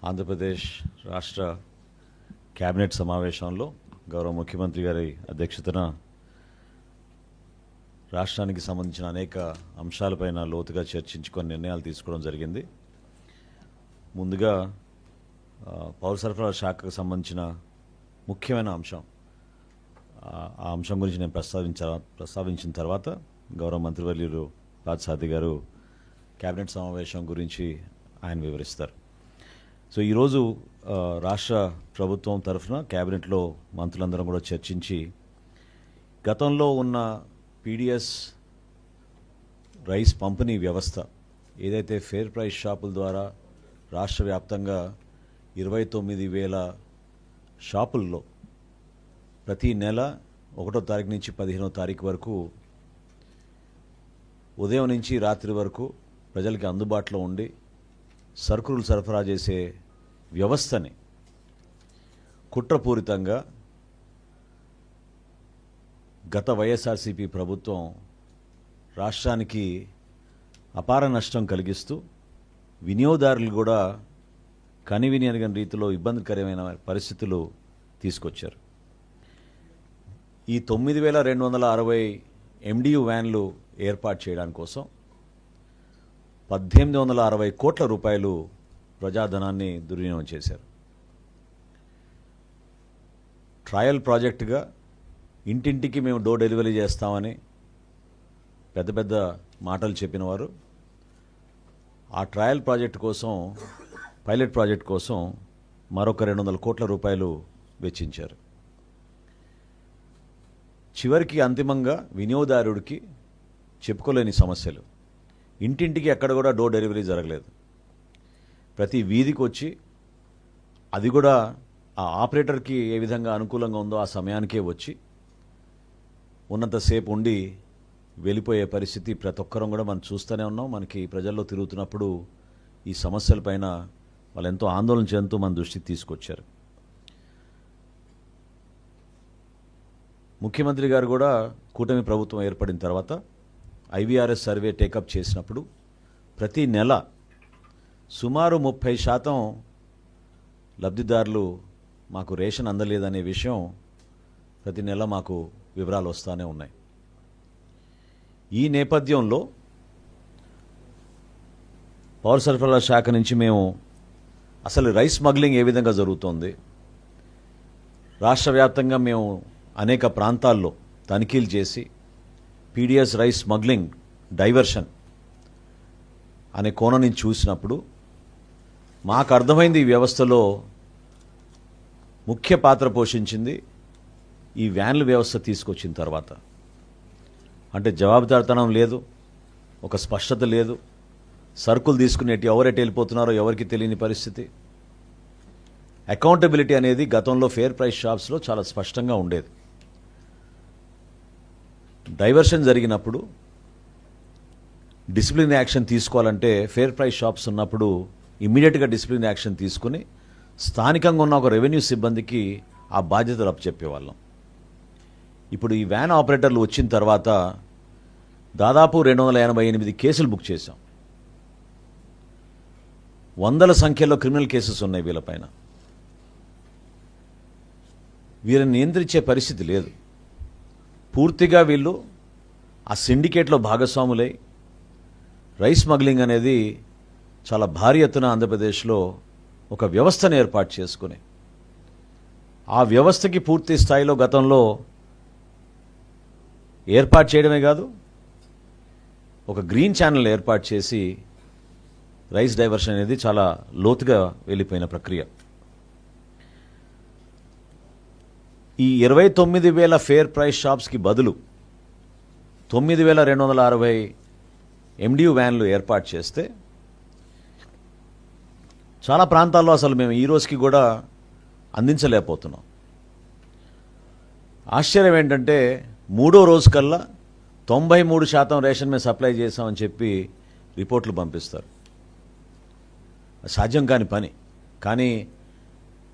ఆంధ్రప్రదేశ్ రాష్ట్ర కేబినెట్ సమావేశంలో గౌరవ ముఖ్యమంత్రి గారి అధ్యక్షతన రాష్ట్రానికి సంబంధించిన అనేక అంశాలపైన లోతుగా చర్చించుకొని నిర్ణయాలు తీసుకోవడం జరిగింది. ముందుగా పౌర సరఫరాల శాఖకు సంబంధించిన ముఖ్యమైన అంశం, ఆ అంశం గురించి నేను ప్రస్తావించిన తర్వాత గౌరవ మంత్రివర్యులు పార్థసారథి గారు కేబినెట్ సమావేశం గురించి ఆయన వివరిస్తారు. సో ఈరోజు రాష్ట్ర ప్రభుత్వం తరఫున కేబినెట్లో మంత్రులందరం కూడా చర్చించి గతంలో ఉన్న పీడిఎస్ రైస్ పంపిణీ వ్యవస్థ ఏదైతే ఫేర్ ప్రైస్ షాపుల ద్వారా రాష్ట్ర వ్యాప్తంగా 29,000 షాపుల్లో ప్రతి నెల 1వ తారీఖు నుంచి 15వ తారీఖు వరకు ఉదయం నుంచి రాత్రి వరకు ప్రజలకి అందుబాటులో ఉండి సరుకులు సరఫరా చేసే వ్యవస్థని కుట్రపూరితంగా గత వైఎస్ఆర్సీపీ ప్రభుత్వం రాష్ట్రానికి అపార నష్టం కలిగిస్తూ వినియోగదారులు కూడా కనివిని అనిగిన రీతిలో ఇబ్బందికరమైన పరిస్థితులు తీసుకొచ్చారు. ఈ 9,260 MDU వ్యాన్లు ఏర్పాటు చేయడానికి కోసం 1,860 కోట్ల రూపాయలు ప్రజాధనాన్ని దుర్వినియోగం చేశారు. ట్రయల్ ప్రాజెక్టుగా ఇంటింటికి మేము డోర్ డెలివరీ చేస్తామని పెద్ద పెద్ద మాటలు చెప్పిన వారు ఆ ట్రయల్ ప్రాజెక్టు కోసం, పైలట్ ప్రాజెక్ట్ కోసం మరొక 200 కోట్ల రూపాయలు వెచ్చించారు. చివరికి అంతిమంగా వినియోగదారుడికి చెప్పుకోలేని సమస్యలు, ఇంటింటికి ఎక్కడ కూడా డోర్ డెలివరీ జరగలేదు. ప్రతి వీధికి వచ్చి అది కూడా ఆ ఆపరేటర్కి ఏ విధంగా అనుకూలంగా ఉందో ఆ సమయానికే వచ్చి ఉన్నంతసేపు ఉండి వెళ్ళిపోయే పరిస్థితి ప్రతి ఒక్కరం కూడా మనం చూస్తూనే ఉన్నాం. మనకి ప్రజల్లో తిరుగుతున్నప్పుడు ఈ సమస్యలపైన వాళ్ళు ఎంతో ఆందోళన చెందుతూ మన దృష్టికి తీసుకొచ్చారు. ముఖ్యమంత్రి గారు కూడా కూటమి ప్రభుత్వం ఏర్పడిన తర్వాత IVRS సర్వే టేకప్ చేసినప్పుడు ప్రతి నెల సుమారు 30% లబ్ధిదారులు మాకు రేషన్ అందలేదనే విషయం ప్రతి నెల మాకు వివరాలు వస్తూనే ఉన్నాయి. ఈ నేపథ్యంలో పౌర సరఫరాల శాఖ నుంచి మేము అసలు రైస్ స్మగ్లింగ్ ఏ విధంగా జరుగుతోంది, రాష్ట్ర వ్యాప్తంగా మేము అనేక ప్రాంతాల్లో తనిఖీలు చేసి పీడిఎస్ రైస్ స్మగ్లింగ్ డైవర్షన్ అనే కోణం నుంచి చూసినప్పుడు మాకు అర్థమైంది ఈ వ్యవస్థలో ముఖ్య పాత్ర పోషించింది ఈ వ్యాన్ల వ్యవస్థ తీసుకొచ్చిన తర్వాత. అంటే జవాబుదారితనం లేదు, ఒక స్పష్టత లేదు, సరుకులు తీసుకునేటి ఎవరెటు వెళ్ళిపోతున్నారో ఎవరికి తెలియని పరిస్థితి. అకౌంటబిలిటీ అనేది గతంలో ఫేర్ ప్రైస్ షాప్స్లో చాలా స్పష్టంగా ఉండేది. డైవర్షన్ జరిగినప్పుడు డిసిప్లిన్ యాక్షన్ తీసుకోవాలంటే ఫేర్ ప్రైస్ షాప్స్ ఉన్నప్పుడు ఇమ్మీడియట్గా డిసిప్లిన్ యాక్షన్ తీసుకుని స్థానికంగా ఉన్న ఒక రెవెన్యూ సిబ్బందికి ఆ బాధ్యతలు అప్పచెప్పేవాళ్ళం. ఇప్పుడు ఈ వ్యాన్ ఆపరేటర్లు వచ్చిన తర్వాత దాదాపు 288 కేసులు బుక్ చేశాం. వందల సంఖ్యలో క్రిమినల్ కేసెస్ ఉన్నాయి వీళ్ళపైన. వీరిని నియంత్రించే పరిస్థితి లేదు. పూర్తిగా వీళ్ళు ఆ సిండికేట్లో భాగస్వాములై రైస్ స్మగ్లింగ్ అనేది చాలా భారీ ఎత్తున ఆంధ్రప్రదేశ్లో ఒక వ్యవస్థను ఏర్పాటు చేసుకుని ఆ వ్యవస్థకి పూర్తి స్థాయిలో గతంలో ఏర్పాటు చేయడమే కాదు, ఒక గ్రీన్ ఛానల్ ఏర్పాటు చేసి రైస్ డైవర్షన్ అనేది చాలా లోతుగా వెళ్ళిపోయిన ప్రక్రియ. ఈ 29,000 ఫేర్ ప్రైస్ షాప్స్కి బదులు 9,260 MDU వ్యాన్లు ఏర్పాటు చేస్తే చాలా ప్రాంతాల్లో అసలు మేము ఈ రోజుకి కూడా అందించలేకపోతున్నాం. ఆశ్చర్యం ఏంటంటే 3వ రోజు కల్లా 93% రేషన్ మేము సప్లై చేసామని చెప్పి రిపోర్ట్లు పంపిస్తారు. సాధ్యం కాని పని. కానీ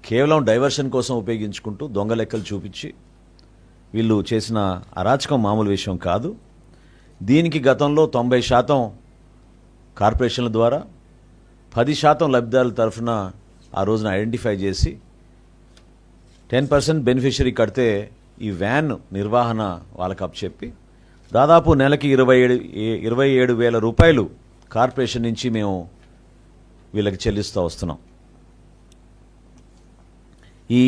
కేవలం డైవర్షన్ కోసం ఉపయోగించుకుంటూ దొంగ లెక్కలు చూపించి వీళ్ళు చేసిన అరాచకం మామూలు విషయం కాదు. దీనికి గతంలో 90% కార్పొరేషన్ల ద్వారా 10% లబ్ధిదారుల తరఫున ఆ రోజున ఐడెంటిఫై చేసి 10% బెనిఫిషరీ కడితే ఈ వ్యాన్ నిర్వహణ వాళ్ళకి అప్పచెప్పి దాదాపు నెలకి 27,000 రూపాయలు కార్పొరేషన్ నుంచి మేము వీళ్ళకి చెల్లిస్తూ వస్తున్నాం. ఈ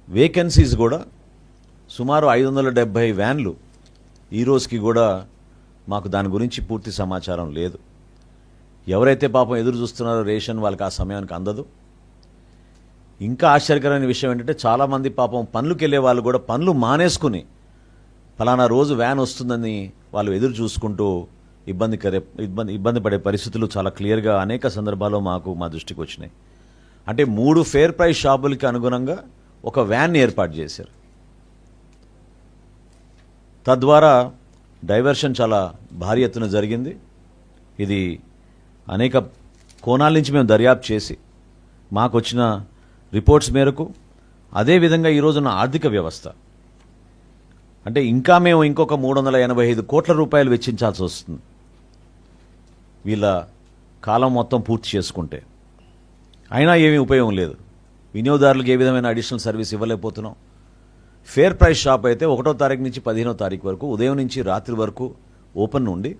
వేకెన్సీస్ కూడా సుమారు 570 వ్యాన్లు ఈ రోజుకి కూడా మాకు దాని గురించి పూర్తి సమాచారం లేదు. ఎవరైతే పాపం ఎదురు చూస్తున్నారో రేషన్ వాళ్ళకి ఆ సమయానికి అందదు. ఇంకా ఆశ్చర్యకరమైన విషయం ఏంటంటే చాలామంది పాపం పనులకు వెళ్ళే వాళ్ళు కూడా పనులు మానేసుకుని ఫలానా రోజు వ్యాన్ వస్తుందని వాళ్ళు ఎదురు చూసుకుంటూ ఇబ్బంది పడే పరిస్థితులు చాలా క్లియర్గా అనేక సందర్భాల్లో మా దృష్టికి వచ్చినాయి. అంటే 3 ఫేర్ ప్రైస్ షాపులకి అనుగుణంగా ఒక వ్యాన్ ఏర్పాటు చేశారు. తద్వారా డైవర్షన్ చాలా భారీ ఎత్తున జరిగింది. ఇది అనేక కోణాల నుంచి మేము దర్యాప్తు చేసి మాకు వచ్చిన రిపోర్ట్స్ మేరకు అదేవిధంగా ఈరోజున్న ఆర్థిక వ్యవస్థ అంటే ఇంకా మేము ఇంకొక 385 కోట్ల రూపాయలు వెచ్చించాల్సి వస్తుంది వీళ్ళ కాలం మొత్తం పూర్తి చేసుకుంటే. అయినా ఏమీ ఉపయోగం లేదు. వినియోగదారులకు ఏ విధమైన అడిషనల్ సర్వీస్ ఇవ్వలేకపోతున్నాం. ఫేర్ ప్రైస్ షాప్ అయితే 1వ తారీఖు నుంచి 15వ తారీఖు వరకు ఉదయం నుంచి రాత్రి వరకు ఓపెన్ ఉండి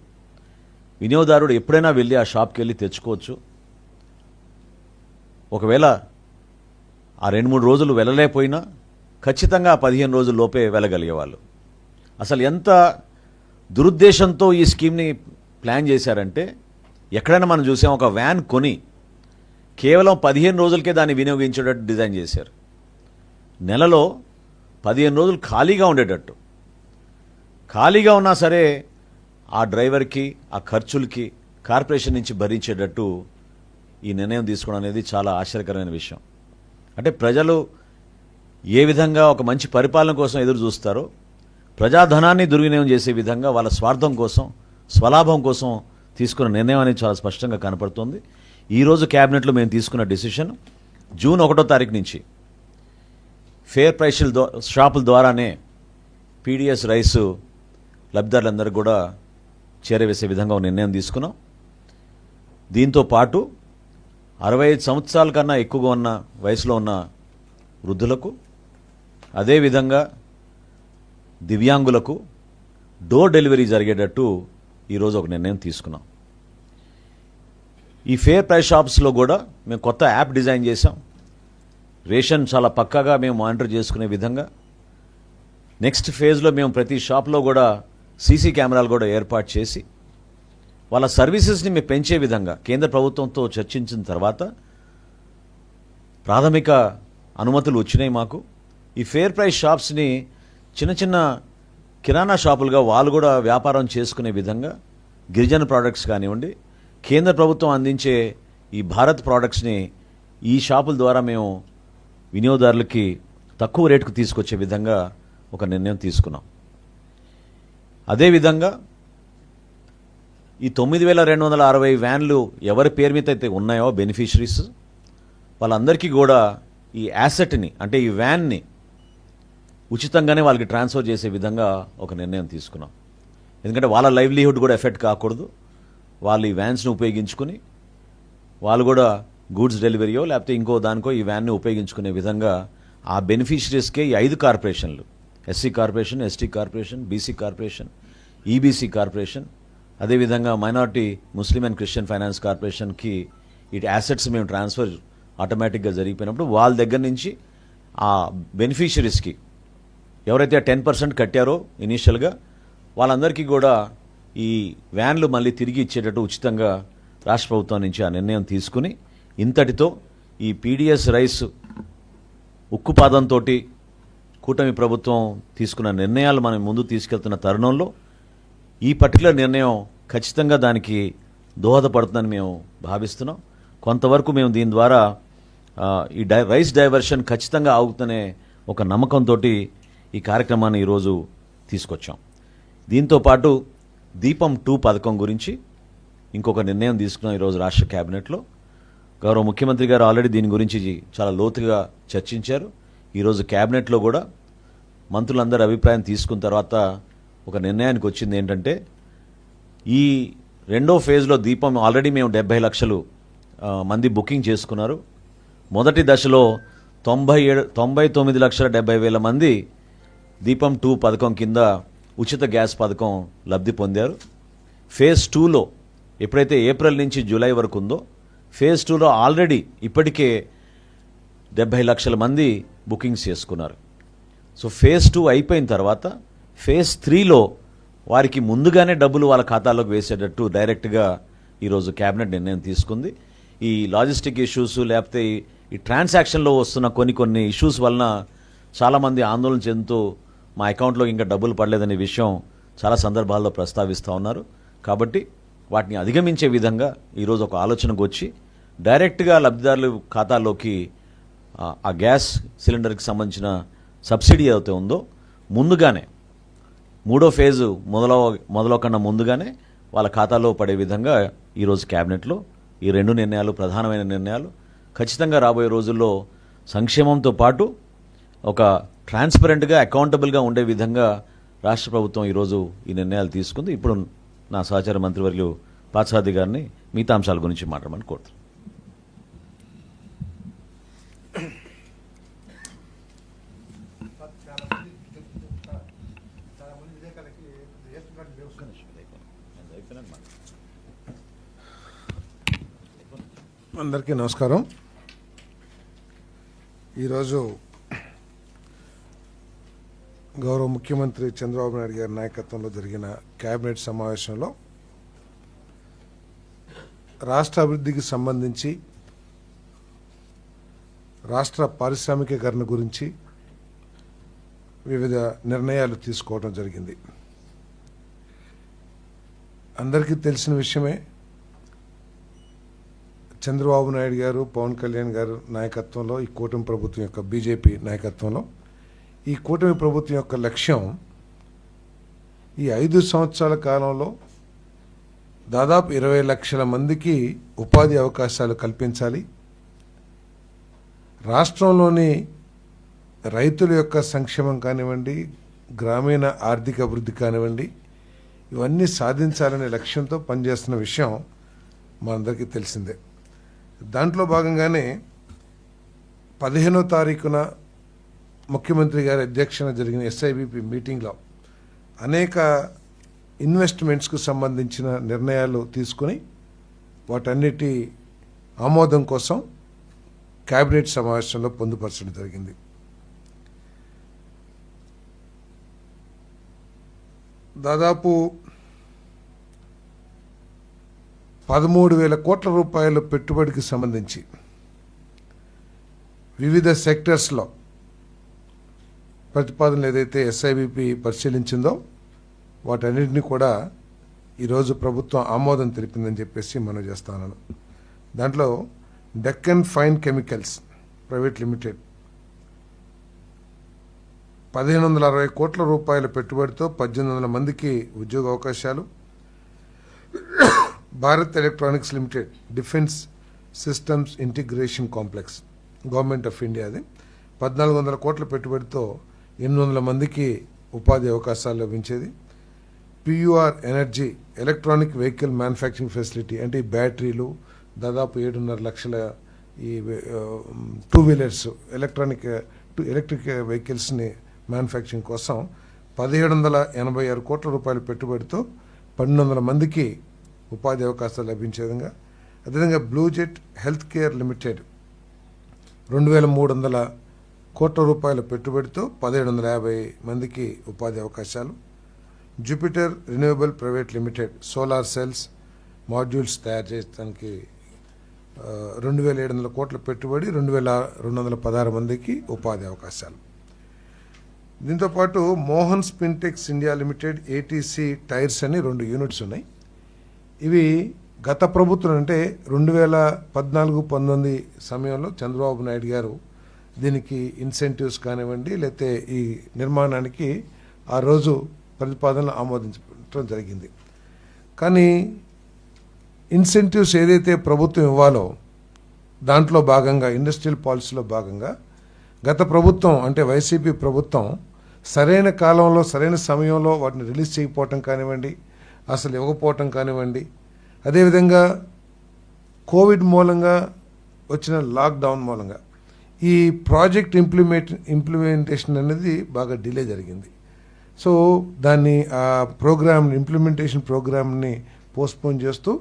వినియోగదారుడు ఎప్పుడైనా వెళ్ళి ఆ షాప్కి వెళ్ళి తెచ్చుకోవచ్చు. ఒకవేళ ఆ 2-3 రోజులు వెళ్ళలేకపోయినా ఖచ్చితంగా 15 రోజుల లోపే వెళ్ళగలిగేవాళ్ళు. అసలు ఎంత దురుద్దేశంతో ఈ స్కీమ్ని ప్లాన్ చేశారంటే ఎక్కడైనా మనం చూసాం ఒక వ్యాన్ కొని కేవలం 15 రోజులకే దాన్ని వినియోగించేటట్టు డిజైన్ చేశారు. నెలలో 15 రోజులు ఖాళీగా ఉండేటట్టు. ఖాళీగా ఉన్నా సరే ఆ డ్రైవర్కి ఆ ఖర్చులకి కార్పొరేషన్ నుంచి భరించేటట్టు ఈ నిర్ణయం తీసుకోవడం అనేది చాలా ఆశ్చర్యకరమైన విషయం. అంటే ప్రజలు ఏ విధంగా ఒక మంచి పరిపాలన కోసం ఎదురు చూస్తారో ప్రజాధనాన్ని దుర్వినియోగం చేసే విధంగా వాళ్ళ స్వార్థం కోసం స్వలాభం కోసం తీసుకున్న నిర్ణయం అనేది చాలా స్పష్టంగా కనపడుతుంది. ఈరోజు క్యాబినెట్లో మేము తీసుకున్న డెసిషన్ జూన్ 1వ తారీఖు నుంచి ఫేర్ ప్రైస్ షాపుల ద్వారానే పీడిఎస్ రైస్ లబ్ధిదారులందరూ కూడా చేరవేసే విధంగా ఒక నిర్ణయం తీసుకున్నాం. దీంతో పాటు 65 సంవత్సరాల కన్నా ఎక్కువగా ఉన్న వయసులో ఉన్న వృద్ధులకు అదేవిధంగా దివ్యాంగులకు డోర్ డెలివరీ జరిగేటట్టు ఈరోజు ఒక నిర్ణయం తీసుకున్నాం. ఈ ఫేర్ ప్రైస్ షాప్స్లో కూడా మేము కొత్త యాప్ డిజైన్ చేసాం. రేషన్ చాలా పక్కాగా మేము మానిటర్ చేసుకునే విధంగా నెక్స్ట్ ఫేజ్లో మేము ప్రతి షాప్లో కూడా సీసీ కెమెరాలు కూడా ఏర్పాటు చేసి వాళ్ళ సర్వీసెస్ని మేము పెంచే విధంగా కేంద్ర ప్రభుత్వంతో చర్చించిన తర్వాత ప్రాథమిక అనుమతులు వచ్చినాయి మాకు. ఈ ఫేర్ ప్రైస్ షాప్స్ని చిన్న చిన్న కిరాణా షాపులుగా వాళ్ళు కూడా వ్యాపారం చేసుకునే విధంగా గిరిజన ప్రోడక్ట్స్ కానివ్వండి కేంద్ర ప్రభుత్వం అందించే ఈ భారత్ ప్రోడక్ట్స్ని ఈ షాపుల ద్వారా మేము వినియోగదారులకి తక్కువ రేటుకు తీసుకొచ్చే విధంగా ఒక నిర్ణయం తీసుకున్నాం. అదేవిధంగా ఈ 9,260 వ్యాన్లు ఎవరి పేరు మీద అయితే ఉన్నాయో బెనిఫిషరీస్ వాళ్ళందరికీ కూడా ఈ యాసెట్ని అంటే ఈ వ్యాన్ని ఉచితంగానే వాళ్ళకి ట్రాన్స్ఫర్ చేసే విధంగా ఒక నిర్ణయం తీసుకున్నాం. ఎందుకంటే వాళ్ళ లైవ్లీహుడ్ కూడా ఎఫెక్ట్ కాకూడదు. వాళ్ళు ఈ వ్యాన్స్ని ఉపయోగించుకుని వాళ్ళు కూడా గూడ్స్ డెలివరీయో లేకపోతే ఇంకో దానికో ఈ వ్యాన్ని ఉపయోగించుకునే విధంగా ఆ బెనిఫిషరీస్కే ఈ 5 కార్పొరేషన్లు SC corporation, ST corporation, BC corporation, EBC corporation, అదేవిధంగా minority Muslim and Christian finance కార్పొరేషన్కి ఇటు యాసెట్స్ మేము ట్రాన్స్ఫర్ ఆటోమేటిక్గా జరిగిపోయినప్పుడు వాళ్ళ దగ్గర నుంచి ఆ బెనిఫిషరీస్కి ఎవరైతే 10% కట్టారో ఇనీషియల్గా వాళ్ళందరికీ కూడా ఈ వ్యాన్లు మళ్ళీ తిరిగి ఇచ్చేటట్టు ఉచితంగా రాష్ట్ర ప్రభుత్వం నుంచి ఆ నిర్ణయం తీసుకుని ఇంతటితో ఈ పీడిఎస్ రైస్ ఉక్కుపాదంతో కూటమి ప్రభుత్వం తీసుకున్న నిర్ణయాలు మనం ముందు తీసుకెళ్తున్న తరుణంలో ఈ పర్టికులర్ నిర్ణయం ఖచ్చితంగా దానికి దోహదపడుతుందని మేము భావిస్తున్నాం. కొంతవరకు మేము దీని ద్వారా ఈ రైస్ డైవర్షన్ ఖచ్చితంగా ఆగుతుందనే ఒక నమ్మకంతో ఈ కార్యక్రమాన్ని ఈరోజు తీసుకొచ్చాం. దీంతోపాటు దీపం 2 పథకం గురించి ఇంకొక నిర్ణయం తీసుకున్నాం ఈరోజు రాష్ట్ర క్యాబినెట్లో. గౌరవ ముఖ్యమంత్రి గారు ఆల్రెడీ దీని గురించి చాలా లోతుగా చర్చించారు. ఈరోజు క్యాబినెట్లో కూడా మంత్రులందరి అభిప్రాయం తీసుకున్న తర్వాత ఒక నిర్ణయానికి వచ్చింది ఏంటంటే ఈ 2వ ఫేజ్లో దీపం ఆల్రెడీ మేము 70 లక్షలు మంది బుకింగ్ చేసుకున్నారు. మొదటి దశలో 99,70,000 మంది దీపం 2 పథకం కింద ఉచిత గ్యాస్ పథకం లబ్ధి పొందారు. ఫేజ్ 2లో ఎప్పుడైతే ఏప్రిల్ నుంచి జూలై వరకు ఉందో ఫేజ్ 2లో ఆల్రెడీ ఇప్పటికే 70 లక్షల మంది బుకింగ్స్ చేసుకున్నారు. సో ఫేజ్ 2 అయిపోయిన తర్వాత ఫేజ్ 3లో వారికి ముందుగానే డబ్బులు వాళ్ళ ఖాతాలోకి వేసేటట్టు డైరెక్ట్గా ఈరోజు క్యాబినెట్ నిర్ణయం తీసుకుంది. ఈ లాజిస్టిక్ ఇష్యూస్ లేకపోతే ఈ ట్రాన్సాక్షన్లో వస్తున్న కొన్ని ఇష్యూస్ వలన చాలామంది ఆందోళన చెందుతూ మా అకౌంట్లో ఇంకా డబ్బులు పడలేదనే విషయం చాలా సందర్భాల్లో ప్రస్తావిస్తూ ఉన్నారు. కాబట్టి వాటిని అధిగమించే విధంగా ఈరోజు ఒక ఆలోచనకు వచ్చి డైరెక్ట్గా లబ్ధిదారుల ఖాతాల్లోకి ఆ గ్యాస్ సిలిండర్కి సంబంధించిన సబ్సిడీ ఏదైతే ఉందో ముందుగానే 3వ ఫేజు మొదలు కన్నా ముందుగానే వాళ్ళ ఖాతాలో పడే విధంగా ఈరోజు క్యాబినెట్లో ఈ 2 నిర్ణయాలు ప్రధానమైన నిర్ణయాలు. ఖచ్చితంగా రాబోయే రోజుల్లో సంక్షేమంతో పాటు ఒక ట్రాన్స్పరెంట్గా అకౌంటబుల్గా ఉండే విధంగా రాష్ట్ర ప్రభుత్వం ఈరోజు ఈ నిర్ణయాలు తీసుకుంది. ఇప్పుడు నా సహచార మంత్రివర్యులు పార్థసారథి గారిని మిగతా అంశాల గురించి మాట్లాడమని కోరుతున్నాను. అందరికీ నమస్కారం. ఈరోజు గౌరవ ముఖ్యమంత్రి చంద్రబాబు నాయుడు గారి నాయకత్వంలో జరిగిన కేబినెట్ సమావేశంలో రాష్ట్ర అభివృద్ధికి సంబంధించి రాష్ట్ర పారిశ్రామికీకరణ గురించి వివిధ నిర్ణయాలు తీసుకోవడం జరిగింది. అందరికీ తెలిసిన విషయమే, చంద్రబాబు నాయుడు గారు, పవన్ కళ్యాణ్ గారు నాయకత్వంలో ఈ కూటమి ప్రభుత్వం యొక్క బీజేపీ నాయకత్వంలో ఈ కూటమి ప్రభుత్వం యొక్క లక్ష్యం ఈ 5 సంవత్సరాల కాలంలో దాదాపు 20 లక్షల మందికి ఉపాధి అవకాశాలు కల్పించాలి, రాష్ట్రంలోని రైతుల యొక్క సంక్షేమం కానివ్వండి, గ్రామీణ ఆర్థిక అభివృద్ధి కానివ్వండి, ఇవన్నీ సాధించాలనే లక్ష్యంతో పనిచేస్తున్న విషయం మనందరికీ తెలిసిందే. దాంట్లో భాగంగానే 15వ తారీఖున ముఖ్యమంత్రి గారి అధ్యక్షన జరిగిన SIBP మీటింగ్లో అనేక ఇన్వెస్ట్మెంట్స్కు సంబంధించిన నిర్ణయాలు తీసుకుని వాటన్నిటి ఆమోదం కోసం కేబినెట్ సమావేశంలో పొందుపరచడం జరిగింది. దాదాపు 13,000 కోట్ల రూపాయల పెట్టుబడికి సంబంధించి వివిధ సెక్టర్స్లో ప్రతిపాదనలు ఏదైతే SIBP పరిశీలించిందో వాటన్నిటిని కూడా ఈరోజు ప్రభుత్వం ఆమోదం తెలిపిందని చెప్పేసి మనం చేస్తున్నాను. దాంట్లో Deccan Fine Chemicals Private Limited 1,560 కోట్ల రూపాయల పెట్టుబడితో 1,800 మందికి ఉద్యోగ అవకాశాలు, Bharat Electronics Limited defence systems integration complex government of ఇండియాది 1,400 కోట్ల పెట్టుబడితో 800 మందికి ఉపాధి అవకాశాలు లభించేది. PUR energy electronic vehicle manufacturing facility అంటే ఈ బ్యాటరీలు దాదాపు 7.5 లక్షల ఈ 2 వీలర్స్ ఎలక్ట్రిక్ వెహికల్స్ని మ్యానుఫ్యాక్చరింగ్ కోసం 1,786 కోట్ల రూపాయల పెట్టుబడితో 1,200 మందికి ఉపాధి అవకాశాలు లభించే విధంగా, అదేవిధంగా blue jet health care limited 2,300 కోట్ల రూపాయల పెట్టుబడితో 1,750 మందికి ఉపాధి అవకాశాలు, Jupiter renewable private limited solar cells modules తయారు చేయడానికి 2,700 కోట్ల పెట్టుబడి 2,216 మందికి ఉపాధి అవకాశాలు. దీంతోపాటు Mohan Spintex India limited ATC tyres అని 2 యూనిట్స్ ఉన్నాయి. ఇవి గత ప్రభుత్వం అంటే 2014-19 సమయంలో చంద్రబాబు నాయుడు గారు దీనికి ఇన్సెంటివ్స్ కానివ్వండి లేకపోతే ఈ నిర్మాణానికి ఆ రోజు ప్రతిపాదనలు ఆమోదించడం జరిగింది. కానీ ఇన్సెంటివ్స్ ఏదైతే ప్రభుత్వం ఇవ్వాలో దాంట్లో భాగంగా ఇండస్ట్రియల్ పాలసీలో భాగంగా గత ప్రభుత్వం అంటే వైసీపీ ప్రభుత్వం సరైన కాలంలో సరైన సమయంలో వాటిని రిలీజ్ చేయకపోవటం కానివ్వండి, అసలు ఇవ్వకపోవటం కానివ్వండి, అదేవిధంగా కోవిడ్ మూలంగా వచ్చిన లాక్డౌన్ మూలంగా ఈ ప్రాజెక్ట్ ఇంప్లిమెంటేషన్ అనేది బాగా డిలే జరిగింది. సో దాన్ని ఆ ఇంప్లిమెంటేషన్ ప్రోగ్రామ్ని పోస్ట్పోన్ చేస్తూ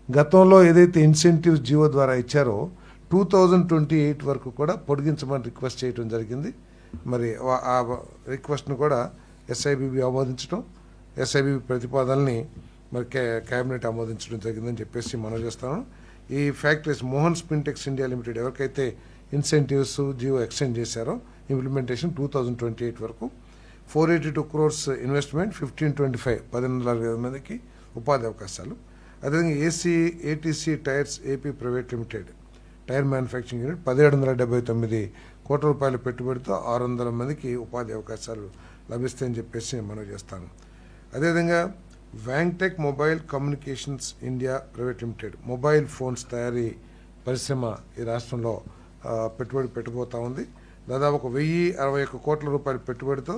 గతంలో ఏదైతే ఇన్సెంటివ్స్ జియో ద్వారా ఇచ్చారో 2028 వరకు కూడా పొడిగించమని రిక్వెస్ట్ చేయడం జరిగింది. మరి ఆ రిక్వెస్ట్ను కూడా ఎస్ఐబిబి ఆమోదించడం, ఎస్ఐబిబి ప్రతిపాదనల్ని మరి క్యాబినెట్ ఆమోదించడం జరిగిందని చెప్పేసి మనం చేస్తాను. ఈ factories Mohan Spintex India limited ఎవరికైతే ఇన్సెంటివ్స్ జియో ఎక్స్టెండ్ చేశారో ఇంప్లిమెంటేషన్ 2028 వరకు 482 crores ఇన్వెస్ట్మెంట్ 1525 1860 మందికి ఉపాధి అవకాశాలు. అదేవిధంగా ATC tyres AP private limited tyre manufacturing unit 1779 కోట్ల రూపాయల పెట్టుబడితో 600 మందికి ఉపాధి అవకాశాలు లభిస్తాయని చెప్పేసి మనం చేస్తాను. అదేవిధంగా Wingtech mobile communications India private limited mobile phones తయారీ పరిశ్రమ ఈ రాష్ట్రంలో పెట్టుబడి పెట్టబోతా ఉంది. దాదాపు 1061 కోట్ల రూపాయల పెట్టుబడితో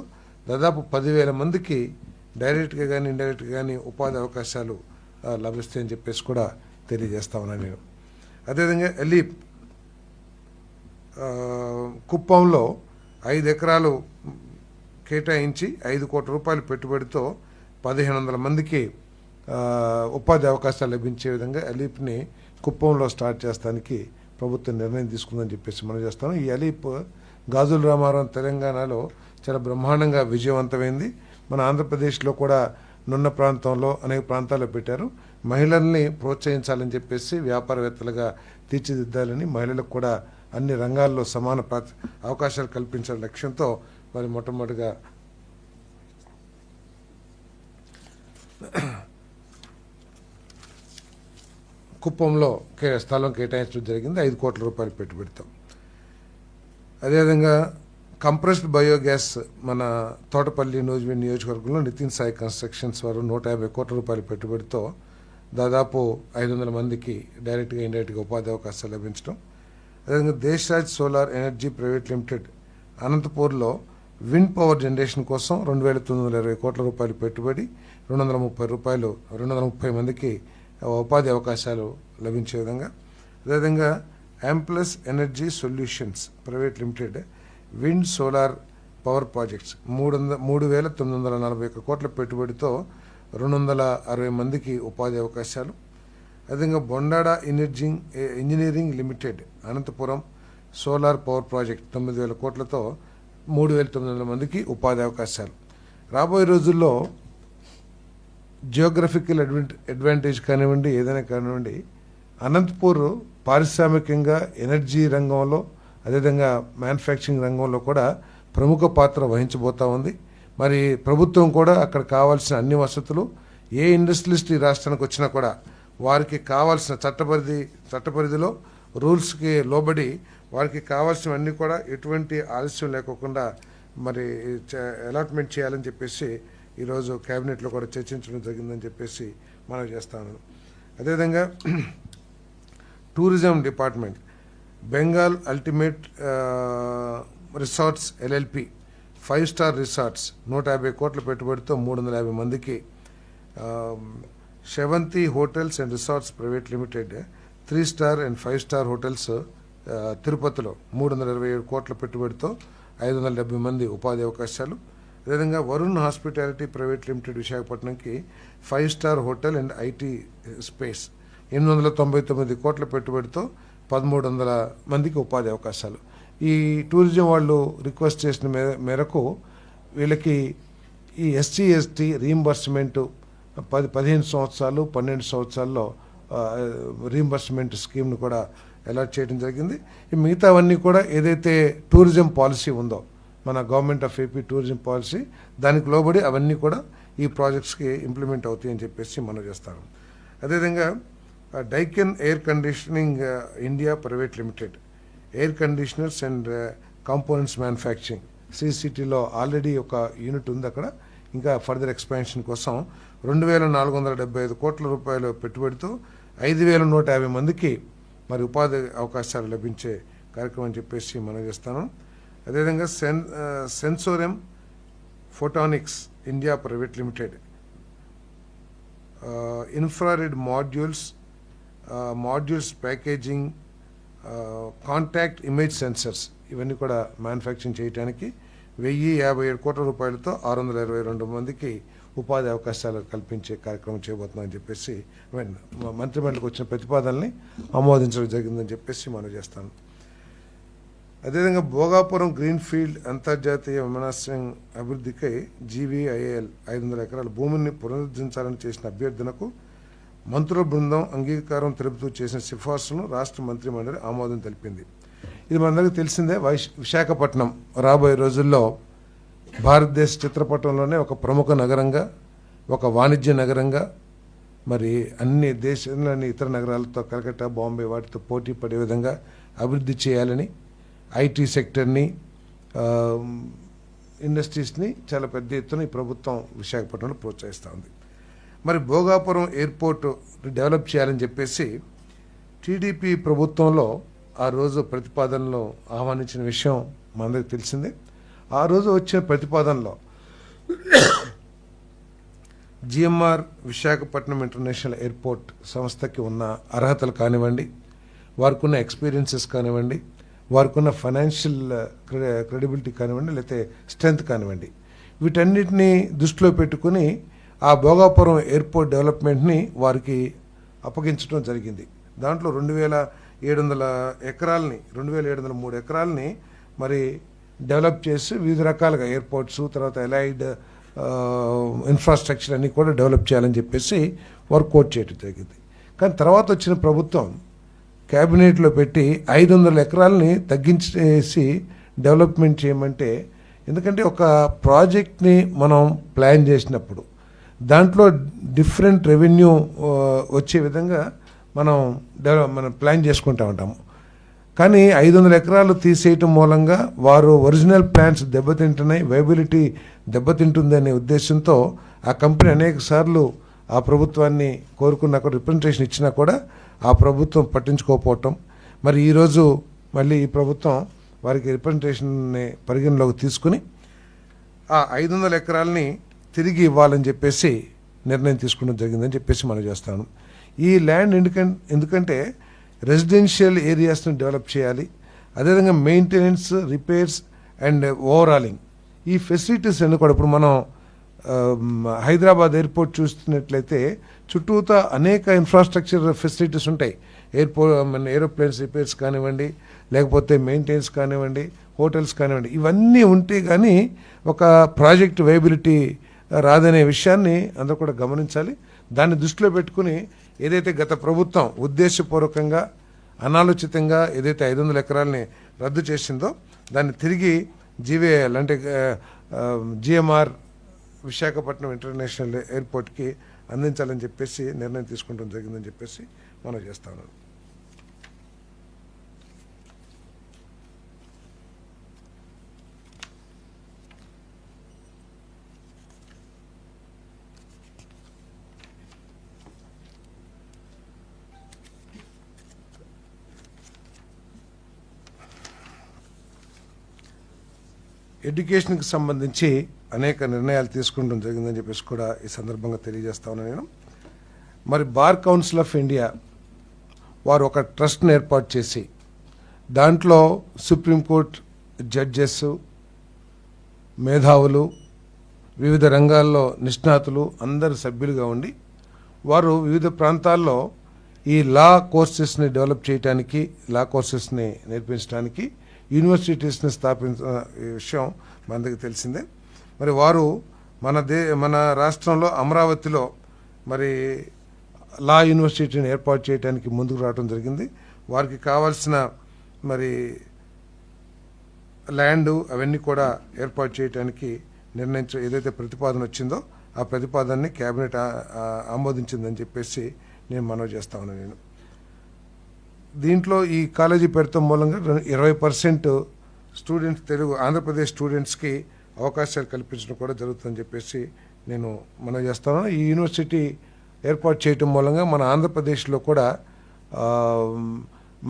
దాదాపు 10,000 మందికి డైరెక్ట్గా కానీ ఇండైరెక్ట్గా కానీ ఉపాధి అవకాశాలు లభిస్తాయని చెప్పేసి కూడా తెలియజేస్తా ఉన్నాను నేను. అదేవిధంగా ఎలీప్ కుప్పంలో 5 ఎకరాలు కేటాయించి 5 కోట్ల రూపాయల పెట్టుబడితో 1,500 మందికి ఉపాధి అవకాశాలు లభించే విధంగా ఎలీప్ని కుప్పంలో స్టార్ట్ చేస్తానికి ప్రభుత్వం నిర్ణయం తీసుకుందని చెప్పేసి మనం చేస్తాం. ఈ ఎలీప్ గాజుల రామారావు తెలంగాణలో చాలా బ్రహ్మాండంగా విజయవంతమైంది. మన ఆంధ్రప్రదేశ్లో కూడా నున్న ప్రాంతంలో అనేక ప్రాంతాల్లో పెట్టారు. మహిళల్ని ప్రోత్సహించాలని చెప్పేసి వ్యాపారవేత్తలుగా తీర్చిదిద్దాలని, మహిళలకు కూడా అన్ని రంగాల్లో సమాన అవకాశాలు కల్పించాల లక్ష్యంతో మరి మొట్టమొదటిగా కుప్పంలో స్థలం కేటాయించడం జరిగింది 5 కోట్ల రూపాయలు పెట్టుబడితో. అదేవిధంగా కంప్రెస్డ్ బయోగ్యాస్ మన తోటపల్లి నియోజకవర్గంలో నితిన్ సాయి కన్స్ట్రక్షన్స్ వారు 150 కోట్ల రూపాయల పెట్టుబడితో దాదాపు 500 మందికి డైరెక్ట్గా ఇండైరెక్ట్గా ఉపాధి అవకాశాలు లభించడం. అదేవిధంగా దేశ్రాజ్ సోలార్ ఎనర్జీ ప్రైవేట్ లిమిటెడ్ అనంతపూర్లో విండ్ పవర్ జనరేషన్ కోసం 2,920 కోట్ల రూపాయలు పెట్టుబడి 230 మందికి ఉపాధి అవకాశాలు లభించే విధంగా. అదేవిధంగా Amplus Energy Solutions Private Limited wind solar power projects 3,941 కోట్ల పెట్టుబడితో 260 మందికి ఉపాధి అవకాశాలు. అదేవిధంగా Bondada Engineering Limited Anantapur solar power project 9,000 కోట్లతో 3,900 మందికి ఉపాధి అవకాశాలు. రాబోయే రోజుల్లో జియోగ్రఫికల్ అడ్వాంటేజ్ కానివ్వండి, ఏదైనా కానివ్వండి, అనంతపూర్ పారిశ్రామికంగా ఎనర్జీ రంగంలో అదేవిధంగా మ్యానుఫ్యాక్చరింగ్ రంగంలో కూడా ప్రముఖ పాత్ర వహించబోతా ఉంది. మరి ప్రభుత్వం కూడా అక్కడ కావాల్సిన అన్ని వసతులు, ఏ ఇండస్ట్రియలిస్ట్ ఈ రాష్ట్రానికి వచ్చినా కూడా వారికి కావాల్సిన చట్టపరిధిలో రూల్స్కి లోబడి వారికి కావాల్సినవన్నీ కూడా ఎటువంటి ఆలస్యం లేకోకుండా మరి అలాట్మెంట్ చేయాలని చెప్పేసి ఈరోజు క్యాబినెట్లో కూడా చర్చించడం జరిగిందని చెప్పేసి మనం చేస్తాను. అదేవిధంగా tourism department Bengal Ultimate Resorts LLP 5-స్టార్ రిసార్ట్స్ 150 కోట్ల పెట్టుబడితో 350 మందికి, Shavanthi hotels and resorts private limited 3-స్టార్ అండ్ 5-స్టార్ హోటల్స్ తిరుపతిలో 327 కోట్ల పెట్టుబడితో 570 మంది ఉపాధి అవకాశాలు. అదేవిధంగా వరుణ్ హాస్పిటాలిటీ ప్రైవేట్ లిమిటెడ్ విశాఖపట్నంకి 5-స్టార్ హోటల్ అండ్ ఐటీ స్పేస్ 899 కోట్ల పెట్టుబడితో 1,300 మందికి ఉపాధి అవకాశాలు. ఈ టూరిజం వాళ్ళు రిక్వెస్ట్ చేసిన మేరకు వీళ్ళకి ఈ ఎస్సీ ఎస్టీ రీయింబర్స్మెంట్ 15 సంవత్సరాలు 12 సంవత్సరాల్లో రీయింబర్స్మెంట్ స్కీమ్ను కూడా అలాట్ చేయడం జరిగింది. ఈ మిగతావన్నీ కూడా ఏదైతే టూరిజం పాలసీ ఉందో మన government of AP tourism policy దానికి లోబడి అవన్నీ కూడా ఈ ప్రాజెక్ట్స్కి ఇంప్లిమెంట్ అవుతాయి అని చెప్పేసి మనం చేస్తాము. అదేవిధంగా Daikin air conditioning India private limited air conditioners and components manufacturing సిసిటీలో ఆల్రెడీ ఒక యూనిట్ ఉంది. అక్కడ ఇంకా ఫర్దర్ ఎక్స్పాన్షన్ కోసం 2,475 కోట్ల రూపాయల పెట్టుబడితో 5,150 మందికి మరి ఉపాధి అవకాశాలు లభించే కార్యక్రమం చెప్పేసి మనం చేస్తాను. అదేవిధంగా Sensorium Photonics India private limited infrared modules modules, packaging, contact image sensors ఇవన్నీ కూడా మ్యానుఫ్యాక్చరింగ్ చేయడానికి 1057 కోట్ల రూపాయలతో 622 మందికి ఉపాధి అవకాశాలు కల్పించే కార్యక్రమం చేయబోతున్నామని చెప్పేసి మంత్రిమండలికి వచ్చిన ప్రతిపాదనల్ని ఆమోదించడం జరిగిందని చెప్పేసి మనం చేస్తాను. అదేవిధంగా భోగాపురం గ్రీన్ఫీల్డ్ అంతర్జాతీయ విమానాశ్రయం అభివృద్ధికై GVIL 500 ఎకరాల భూమిని పునరుద్ధరించాలని చేసిన అభ్యర్థనకు మంత్రుల బృందం అంగీకారం తెలుపుతూ చేసిన సిఫార్సును రాష్ట్ర మంత్రిమండలి ఆమోదం తెలిపింది. ఇది మనందరికీ తెలిసిందే. విశాఖపట్నం రాబోయే రోజుల్లో భారతదేశ చిత్రపటంలోనే ఒక ప్రముఖ నగరంగా, ఒక వాణిజ్య నగరంగా, మరి అన్ని దేశంలోని ఇతర నగరాలతో కలకత్తా, బాంబే వాటితో పోటీ పడే విధంగా అభివృద్ధి చేయాలని ఐటీ సెక్టర్ని, ఇండస్ట్రీస్ని చాలా పెద్ద ఎత్తున ఈ ప్రభుత్వం విశాఖపట్నంలో ప్రోత్సహిస్తూ ఉంది. మరి భోగాపురం ఎయిర్పోర్ట్ డెవలప్ చేయాలని చెప్పేసి టీడీపీ ప్రభుత్వంలో ఆ రోజు ప్రతిపాదనలో ఆహ్వానించిన విషయం మనందరికీ తెలిసిందే. ఆ రోజు వచ్చిన ప్రతిపాదనలో GMR విశాఖపట్నం ఇంటర్నేషనల్ ఎయిర్పోర్ట్ సంస్థకి ఉన్న అర్హతలు కానివ్వండి, వారికి ఉన్న ఎక్స్పీరియన్సెస్ కానివ్వండి, వారికి ఉన్న ఫైనాన్షియల్ క్రెడిబిలిటీ కానివ్వండి, లేకపోతే స్ట్రెంగ్త్ కానివ్వండి, వీటన్నిటిని దృష్టిలో పెట్టుకుని ఆ భోగాపురం ఎయిర్పోర్ట్ డెవలప్మెంట్ని వారికి అప్పగించడం జరిగింది. దాంట్లో 2700 ఎకరాలని 2703 ఎకరాలని మరి డెవలప్ చేసి వివిధ రకాలుగా ఎయిర్పోర్ట్స్, తర్వాత ఎలైడ్ ఇన్ఫ్రాస్ట్రక్చర్ అన్నీ కూడా డెవలప్ చేయాలని చెప్పేసి వారు కోట్ చేయడం జరిగింది. కానీ తర్వాత వచ్చిన ప్రభుత్వం క్యాబినెట్లో పెట్టి 500 ఎకరాలని తగ్గించేసి డెవలప్మెంట్ చేయమంటే, ఎందుకంటే ఒక ప్రాజెక్ట్ని మనం ప్లాన్ చేసినప్పుడు దాంట్లో డిఫరెంట్ రెవెన్యూ వచ్చే విధంగా మనం ప్లాన్ చేసుకుంటూ ఉంటాము. కానీ 500 ఎకరాలు తీసేయటం మూలంగా వారు ఒరిజినల్ ప్లాన్స్ దెబ్బతింటున్నాయి, వైబిలిటీ దెబ్బతింటుంది అనే ఉద్దేశంతో ఆ కంపెనీ అనేక సార్లు ఆ ప్రభుత్వాన్ని కోరుకున్నా కూడా, రిప్రజెంటేషన్ ఇచ్చినా కూడా ఆ ప్రభుత్వం పట్టించుకోకపోవటం, మరి ఈరోజు మళ్ళీ ఈ ప్రభుత్వం వారికి రిప్రజెంటేషన్ని పరిగణలోకి తీసుకుని ఆ 500 ఎకరాలని తిరిగి ఇవ్వాలని చెప్పేసి నిర్ణయం తీసుకోవడం జరిగిందని చెప్పేసి మనం చేస్తాను. ఈ ల్యాండ్ ఎందుకంటే రెసిడెన్షియల్ ఏరియాస్ని డెవలప్ చేయాలి, అదేవిధంగా మెయింటెనెన్స్, రిపేర్స్ అండ్ ఓవరాలింగ్ ఈ ఫెసిలిటీస్ అన్ని కూడా, ఇప్పుడు మనం హైదరాబాద్ ఎయిర్పోర్ట్ చూస్తున్నట్లయితే చుట్టూతా అనేక ఇన్ఫ్రాస్ట్రక్చర్ ఫెసిలిటీస్ ఉంటాయి. ఏరోప్లేన్స్ రిపేర్స్ కానివ్వండి, లేకపోతే మెయింటెనెన్స్ కానివ్వండి, హోటల్స్ కానివ్వండి, ఇవన్నీ ఉంటే కానీ ఒక ప్రాజెక్ట్ వైబిలిటీ రాదనే విషయాన్ని అందరూ కూడా గమనించాలి. దాన్ని దృష్టిలో పెట్టుకుని ఏదైతే గత ప్రభుత్వం ఉద్దేశపూర్వకంగా అనాలోచితంగా ఏదైతే 500 ఎకరాలని రద్దు చేసిందో దాన్ని తిరిగి GVIL అంటే GMR విశాఖపట్నం ఇంటర్నేషనల్ ఎయిర్పోర్ట్కి అందించాలని చెప్పేసి నిర్ణయం తీసుకుంటాం జరిగిందని చెప్పేసి మనం చేస్తా ఉన్నాం. ఎడ్యుకేషన్కి సంబంధించి అనేక నిర్ణయాలు తీసుకుంటం జరిగిందని చెప్పేసి కూడా ఈ సందర్భంగా తెలియజేస్తా ఉన్నాను నేను. మరి బార్ కౌన్సిల్ ఆఫ్ ఇండియా వారు ఒక ట్రస్ట్ని ఏర్పాటు చేసి దాంట్లో సుప్రీంకోర్టు జడ్జెస్, మేధావులు, వివిధ రంగాల్లో నిష్ణాతులు అందరు సభ్యులుగా ఉండి వారు వివిధ ప్రాంతాల్లో ఈ లా కోర్సెస్ని డెవలప్ చేయడానికి, లా కోర్సెస్ని నేర్పించడానికి యూనివర్సిటీస్ని స్థాపించిన విషయం మనకి తెలిసిందే. మరి వారు మన రాష్ట్రంలో అమరావతిలో మరి లా యూనివర్సిటీని ఏర్పాటు చేయడానికి ముందుకు రావడం జరిగింది. వారికి కావాల్సిన మరి ల్యాండ్ అవన్నీ కూడా ఏర్పాటు చేయడానికి ఏదైతే ప్రతిపాదన వచ్చిందో ఆ ప్రతిపాదనని క్యాబినెట్ ఆమోదించిందని చెప్పేసి నేను మనవి చేస్తా ఉన్నాను. నేను దీంట్లో ఈ కాలేజీ పెడతాం మూలంగా 20% స్టూడెంట్స్, తెలుగు ఆంధ్రప్రదేశ్ స్టూడెంట్స్కి అవకాశాలు కల్పించడం కూడా జరుగుతుందని చెప్పేసి నేను మనవి చేస్తాను. ఈ యూనివర్సిటీ ఏర్పాటు చేయటం మూలంగా మన ఆంధ్రప్రదేశ్లో కూడా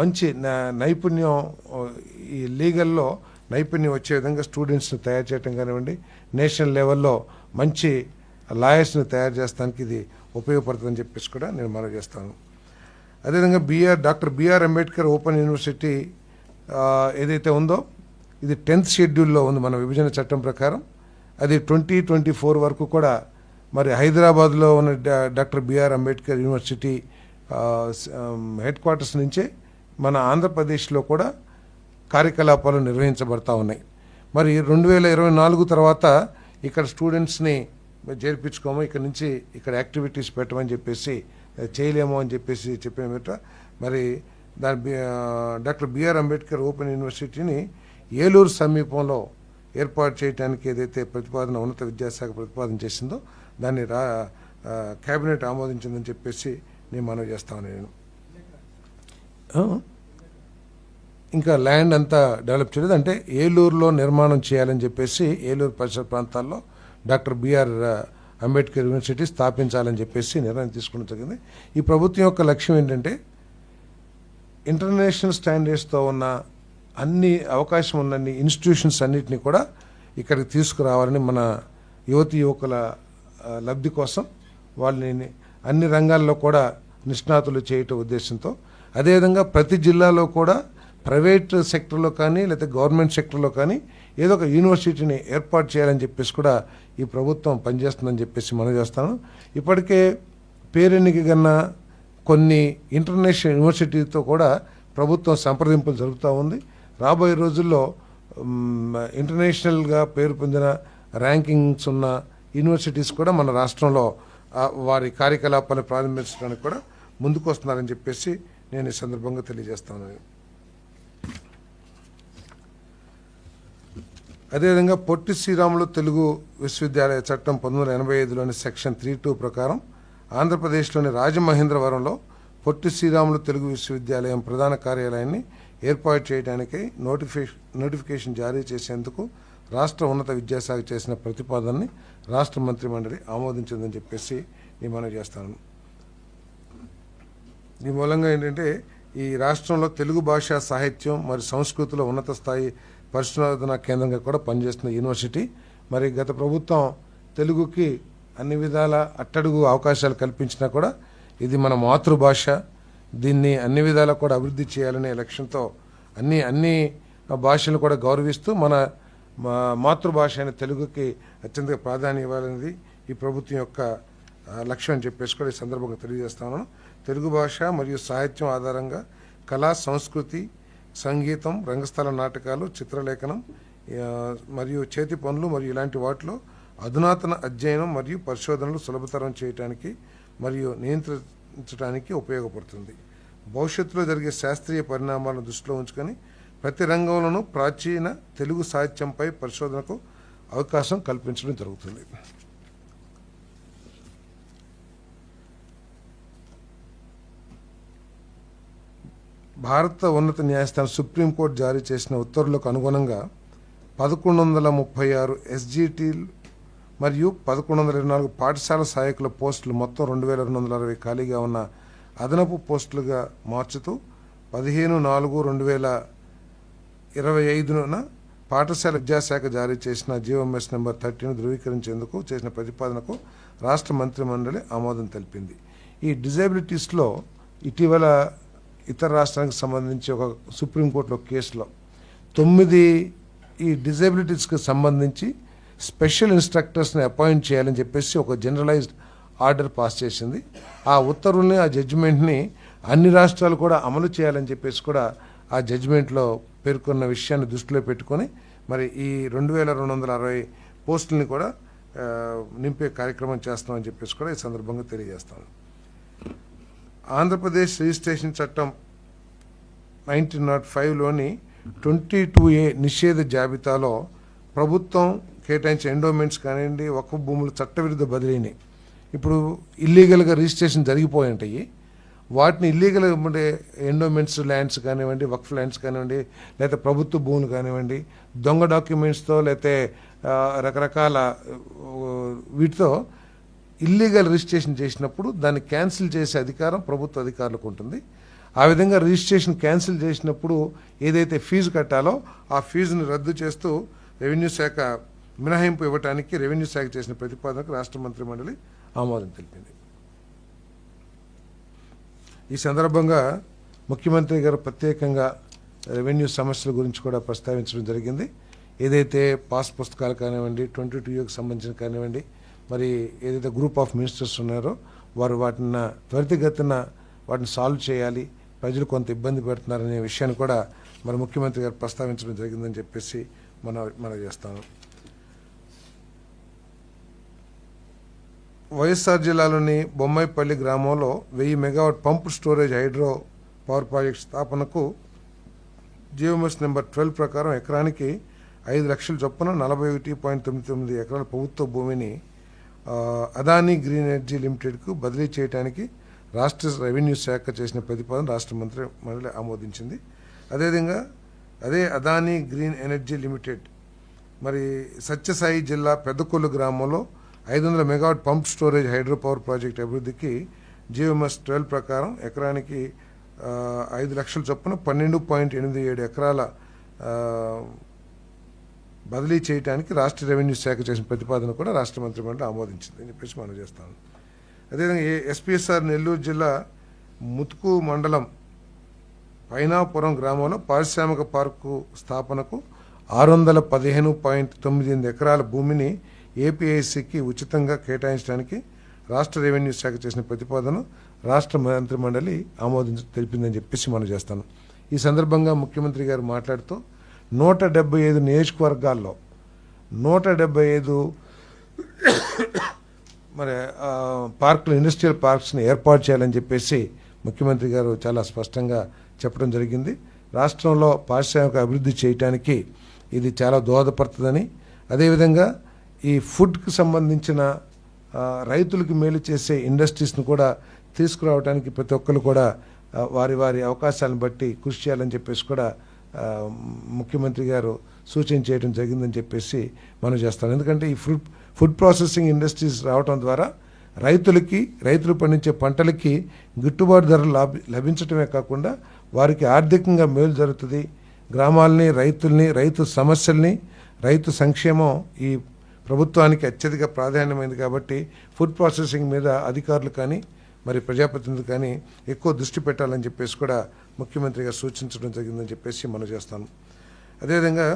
మంచి నైపుణ్యం, ఈ లీగల్లో నైపుణ్యం వచ్చే విధంగా స్టూడెంట్స్ని తయారు చేయడం కానివ్వండి, నేషనల్ లెవెల్లో మంచి లాయర్స్ని తయారు చేస్తానికి ఇది ఉపయోగపడుతుందని చెప్పేసి కూడా నేను మనవి చేస్తాను. అదేవిధంగా doctor BR Ambedkar open university ఏదైతే ఉందో ఇది 10th షెడ్యూల్లో ఉంది మన విభజన చట్టం ప్రకారం. అది 2024 వరకు కూడా మరి హైదరాబాద్లో ఉన్న doctor BR Ambedkar university headquarters నుంచే మన ఆంధ్రప్రదేశ్లో కూడా కార్యకలాపాలు నిర్వహించబడతా ఉన్నాయి. మరి 2024 తర్వాత ఇక్కడ స్టూడెంట్స్ని చేర్పించుకోము, ఇక్కడ నుంచి ఇక్కడ యాక్టివిటీస్ పెట్టమని చెప్పేసి చేయలేము అని చెప్పేసి చెప్పిన మరి డాక్టర్ బిఆర్ అంబేద్కర్ ఓపెన్ యూనివర్సిటీని ఏలూరు సమీపంలో ఏర్పాటు చేయడానికి ఏదైతే ప్రతిపాదన ఉన్నత విద్యాశాఖ ప్రతిపాదన చేసిందో దాన్ని కేబినెట్ ఆమోదించిందని చెప్పేసి నేను మనవి చేస్తాను. నేను ఇంకా ల్యాండ్ అంతా డెవలప్ చేయలేదు, అంటే ఏలూరులో నిర్మాణం చేయాలని చెప్పేసి ఏలూరు పరిసర ప్రాంతాల్లో డాక్టర్ బిఆర్ అంబేద్కర్ యూనివర్సిటీ స్థాపించాలని చెప్పేసి నిర్ణయం తీసుకోవడం జరిగింది. ఈ ప్రభుత్వం యొక్క లక్ష్యం ఏంటంటే ఇంటర్నేషనల్ స్టాండర్డ్స్తో ఉన్న అన్ని అవకాశం ఉన్న ఇన్స్టిట్యూషన్స్ అన్నిటినీ కూడా ఇక్కడికి తీసుకురావాలని మన యువకుల లబ్ధి కోసం వాళ్ళని అన్ని రంగాల్లో కూడా నిష్ణాతులు చేయటం ఉద్దేశంతో, అదేవిధంగా ప్రతి జిల్లాలో కూడా ప్రైవేట్ సెక్టర్లో కానీ లేదా గవర్నమెంట్ సెక్టర్లో కానీ ఏదో ఒక యూనివర్సిటీని ఏర్పాటు చేయాలని చెప్పేసి కూడా ఈ ప్రభుత్వం పనిచేస్తుందని చెప్పేసి మనం చేస్తాను. ఇప్పటికే పేరెన్నిక కన్నా కొన్ని ఇంటర్నేషనల్ యూనివర్సిటీతో కూడా ప్రభుత్వం సంప్రదింపులు జరుపుతూ ఉంది. రాబోయే రోజుల్లో ఇంటర్నేషనల్గా పేరు పొందిన ర్యాంకింగ్స్ ఉన్న యూనివర్సిటీస్ కూడా మన రాష్ట్రంలో వారి కార్యకలాపాలను ప్రారంభించడానికి కూడా ముందుకు వస్తున్నారని చెప్పేసి నేను ఈ సందర్భంగా తెలియజేస్తాను. అదేవిధంగా పొట్టి శ్రీరాములు తెలుగు విశ్వవిద్యాలయ చట్టం 1985లోని సెక్షన్ 3(2) ప్రకారం ఆంధ్రప్రదేశ్లోని రాజమహేంద్రవరంలో పొట్టి శ్రీరాములు తెలుగు విశ్వవిద్యాలయం ప్రధాన కార్యాలయాన్ని ఏర్పాటు చేయడానికి నోటిఫికేషన్ జారీ చేసేందుకు రాష్ట్ర ఉన్నత విద్యాశాఖ చేసిన ప్రతిపాదనని రాష్ట్ర మంత్రిమండలి ఆమోదించిందని చెప్పేసి నేను మనవి చేస్తాను. ఈ మూలంగా ఏంటంటే ఈ రాష్ట్రంలో తెలుగు భాష సాహిత్యం మరియు సంస్కృతిలో ఉన్నత స్థాయి పరిశోధనా కేంద్రంగా కూడా పనిచేస్తున్న యూనివర్సిటీ. మరి గత ప్రభుత్వం తెలుగుకి అన్ని విధాల అట్టడుగు అవకాశాలు కల్పించినా కూడా ఇది మన మాతృభాష, దీన్ని అన్ని విధాలా కూడా అభివృద్ధి చేయాలనే లక్ష్యంతో అన్ని భాషలను కూడా గౌరవిస్తూ మన మాతృభాష అయిన తెలుగుకి అత్యంత ప్రాధాన్యం ఇవ్వాలనేది ఈ ప్రభుత్వం యొక్క లక్ష్యం అని చెప్పేసి కూడా ఈ సందర్భంగా తెలియజేస్తాను. తెలుగు భాష మరియు సాహిత్యం ఆధారంగా కళా సంస్కృతి, సంగీతం, రంగస్థల నాటకాలు, చిత్రలేఖనం మరియు చేతి పనులు మరియు ఇలాంటి వాటిలో అధునాతన అధ్యయనం మరియు పరిశోధనలు సులభతరం చేయడానికి మరియు నియంత్రించడానికి ఉపయోగపడుతుంది. భవిష్యత్తులో జరిగే శాస్త్రీయ పరిణామాలను దృష్టిలో ఉంచుకొని ప్రతి రంగంలోనూ ప్రాచీన తెలుగు సాహిత్యంపై పరిశోధనకు అవకాశం కల్పించడం జరుగుతుంది. భారత ఉన్నత న్యాయస్థానం సుప్రీంకోర్టు జారీ చేసిన ఉత్తర్వులకు అనుగుణంగా 1136 SGT మరియు 1124 పాఠశాల సహాయకుల పోస్టులు మొత్తం 2260 ఖాళీగా ఉన్న అదనపు పోస్టులుగా మార్చుతూ 15/4/2025న పాఠశాల విద్యాశాఖ జారీ చేసిన GOMS నెంబర్ 30ను ధృవీకరించేందుకు చేసిన ప్రతిపాదనకు రాష్ట్ర మంత్రిమండలి ఆమోదం తెలిపింది. ఈ డిజేబిలిటీస్లో ఇటీవల ఇతర రాష్ట్రానికి సంబంధించి ఒక సుప్రీంకోర్టులో కేసులో 9 ఈ డిజేబిలిటీస్కి సంబంధించి స్పెషల్ ఇన్స్ట్రక్టర్స్ని అపాయింట్ చేయాలని చెప్పేసి ఒక జనరలైజ్డ్ ఆర్డర్ పాస్ చేసింది. ఆ ఉత్తర్వుల్ని, ఆ జడ్జిమెంట్ని అన్ని రాష్ట్రాలు కూడా అమలు చేయాలని చెప్పేసి కూడా ఆ జడ్జిమెంట్లో పేర్కొన్న విషయాన్ని దృష్టిలో పెట్టుకొని మరి ఈ 2260 పోస్టుల్ని కూడా నింపే కార్యక్రమం చేస్తామని చెప్పేసి కూడా ఈ సందర్భంగా తెలియజేస్తాను. ఆంధ్రప్రదేశ్ రిజిస్ట్రేషన్ చట్టం 1905లోని 22A నిషేధ జాబితాలో ప్రభుత్వం కేటాయించిన ఎండోమెంట్స్ కానివ్వండి, వక్ఫ్ భూములు చట్టవిరుద్ధ బదిలీని ఇప్పుడు ఇల్లీగల్గా రిజిస్ట్రేషన్ జరిగిపోయి ఉంటాయి. వాటిని ఇల్లీగల్ ఉండే ఎండోమెంట్స్ ల్యాండ్స్ కానివ్వండి, వక్ఫ్ ల్యాండ్స్ కానివ్వండి, లేకపోతే ప్రభుత్వ భూములు కానివ్వండి, దొంగ డాక్యుమెంట్స్తో లేకపోతే రకరకాల వీటితో ఇల్లీగల్ రిజిస్ట్రేషన్ చేసినప్పుడు దాన్ని క్యాన్సిల్ చేసే అధికారం ప్రభుత్వ అధికారులకు ఉంటుంది. ఆ విధంగా రిజిస్ట్రేషన్ క్యాన్సిల్ చేసినప్పుడు ఏదైతే ఫీజు కట్టాలో ఆ ఫీజును రద్దు చేస్తూ రెవెన్యూ శాఖ మినహాయింపు ఇవ్వడానికి రెవెన్యూ శాఖ చేసిన ప్రతిపాదనకు రాష్ట్ర మంత్రిమండలి ఆమోదం తెలిపింది. ఈ సందర్భంగా ముఖ్యమంత్రి గారు ప్రత్యేకంగా రెవెన్యూ సమస్యల గురించి కూడా ప్రస్తావించడం జరిగింది. ఏదైతే పాస్ పుస్తకాలు కానివ్వండి, 22Aకి సంబంధించిన కానివ్వండి, మరి ఏదైతే గ్రూప్ ఆఫ్ మినిస్టర్స్ ఉన్నారో వారు వాటిని త్వరితగతిన వాటిని సాల్వ్ చేయాలి, ప్రజలు కొంత ఇబ్బంది పెడుతున్నారనే విషయాన్ని కూడా మరి ముఖ్యమంత్రి గారు ప్రస్తావించడం జరిగిందని చెప్పేసి మనం చేస్తాను. వైఎస్ఆర్ జిల్లాలోని బొమ్మాయిపల్లి గ్రామంలో 1000 megawatt pump storage hydro power project స్థాపనకు జియోఎంఎస్ నెంబర్ 12 ప్రకారం ఎకరానికి 5 లక్షల చొప్పున 41.99 ఎకరాల ప్రభుత్వ భూమిని అదానీ గ్రీన్ ఎనర్జీ లిమిటెడ్కు బదిలీ చేయడానికి రాష్ట్ర రెవెన్యూ శాఖ చేసిన ప్రతిపాదన రాష్ట్ర మంత్రి మండలి ఆమోదించింది. అదేవిధంగా అదే అదానీ గ్రీన్ ఎనర్జీ లిమిటెడ్ మరి సత్యసాయి జిల్లా పెద్దకొల్లు గ్రామంలో 500 megawatt pump storage hydro power project అభివృద్ధికి జియోఎంఎస్ 12 ప్రకారం ఎకరానికి 5 లక్షల చొప్పున 12.87 ఎకరాల బదిలీ చేయడానికి రాష్ట్ర రెవెన్యూ శాఖ చేసిన ప్రతిపాదన కూడా రాష్ట్ర మంత్రి మండలి ఆమోదించింది అని చెప్పేసి మనం చేస్తాను. అదేవిధంగా ఎస్పీఎస్ఆర్ నెల్లూరు జిల్లా ముత్కు మండలం పైనాపురం గ్రామంలో పారిశ్రామిక పార్కు స్థాపనకు 615.98 ఎకరాల భూమిని ఏపీఐసికి ఉచితంగా కేటాయించడానికి రాష్ట్ర రెవెన్యూ శాఖ చేసిన ప్రతిపాదన రాష్ట్ర మంత్రి మండలి తెలిపిందని చెప్పేసి మనం చేస్తాను. ఈ సందర్భంగా ముఖ్యమంత్రి గారు మాట్లాడుతూ 175 నియోజకవర్గాల్లో 175 మరి పార్కులు, ఇండస్ట్రియల్ పార్క్స్ని ఏర్పాటు చేయాలని చెప్పేసి ముఖ్యమంత్రి గారు చాలా స్పష్టంగా చెప్పడం జరిగింది. రాష్ట్రంలో పారిశ్రామిక అభివృద్ధి చేయడానికి ఇది చాలా దోహదపడుతుందని, అదేవిధంగా ఈ ఫుడ్కి సంబంధించిన రైతులకు మేలు చేసే ఇండస్ట్రీస్ను కూడా తీసుకురావడానికి ప్రతి ఒక్కరు కూడా వారి వారి అవకాశాలను బట్టి కృషి చేయాలని చెప్పేసి కూడా ముఖ్యమంత్రి గారు సూచన చేయడం జరిగిందని చెప్పేసి మనం చేస్తాం. ఎందుకంటే ఈ ఫుడ్ ప్రాసెసింగ్ ఇండస్ట్రీస్ రావడం ద్వారా రైతులు పండించే పంటలకి గిట్టుబాటు ధరలు లభించడమే కాకుండా వారికి ఆర్థికంగా మేలు జరుగుతుంది. గ్రామాలని, రైతు సమస్యల్ని, రైతు సంక్షేమం ఈ ప్రభుత్వానికి అత్యధిక ప్రాధాన్యమైంది. కాబట్టి ఫుడ్ ప్రాసెసింగ్ మీద అధికారులు కానీ మరి ప్రజాప్రతినిధులు కానీ ఎక్కువ దృష్టి పెట్టాలని చెప్పేసి కూడా ముఖ్యమంత్రి గారు సూచించడం జరిగిందని చెప్పేసి మనం చేస్తాం. అదేవిధంగా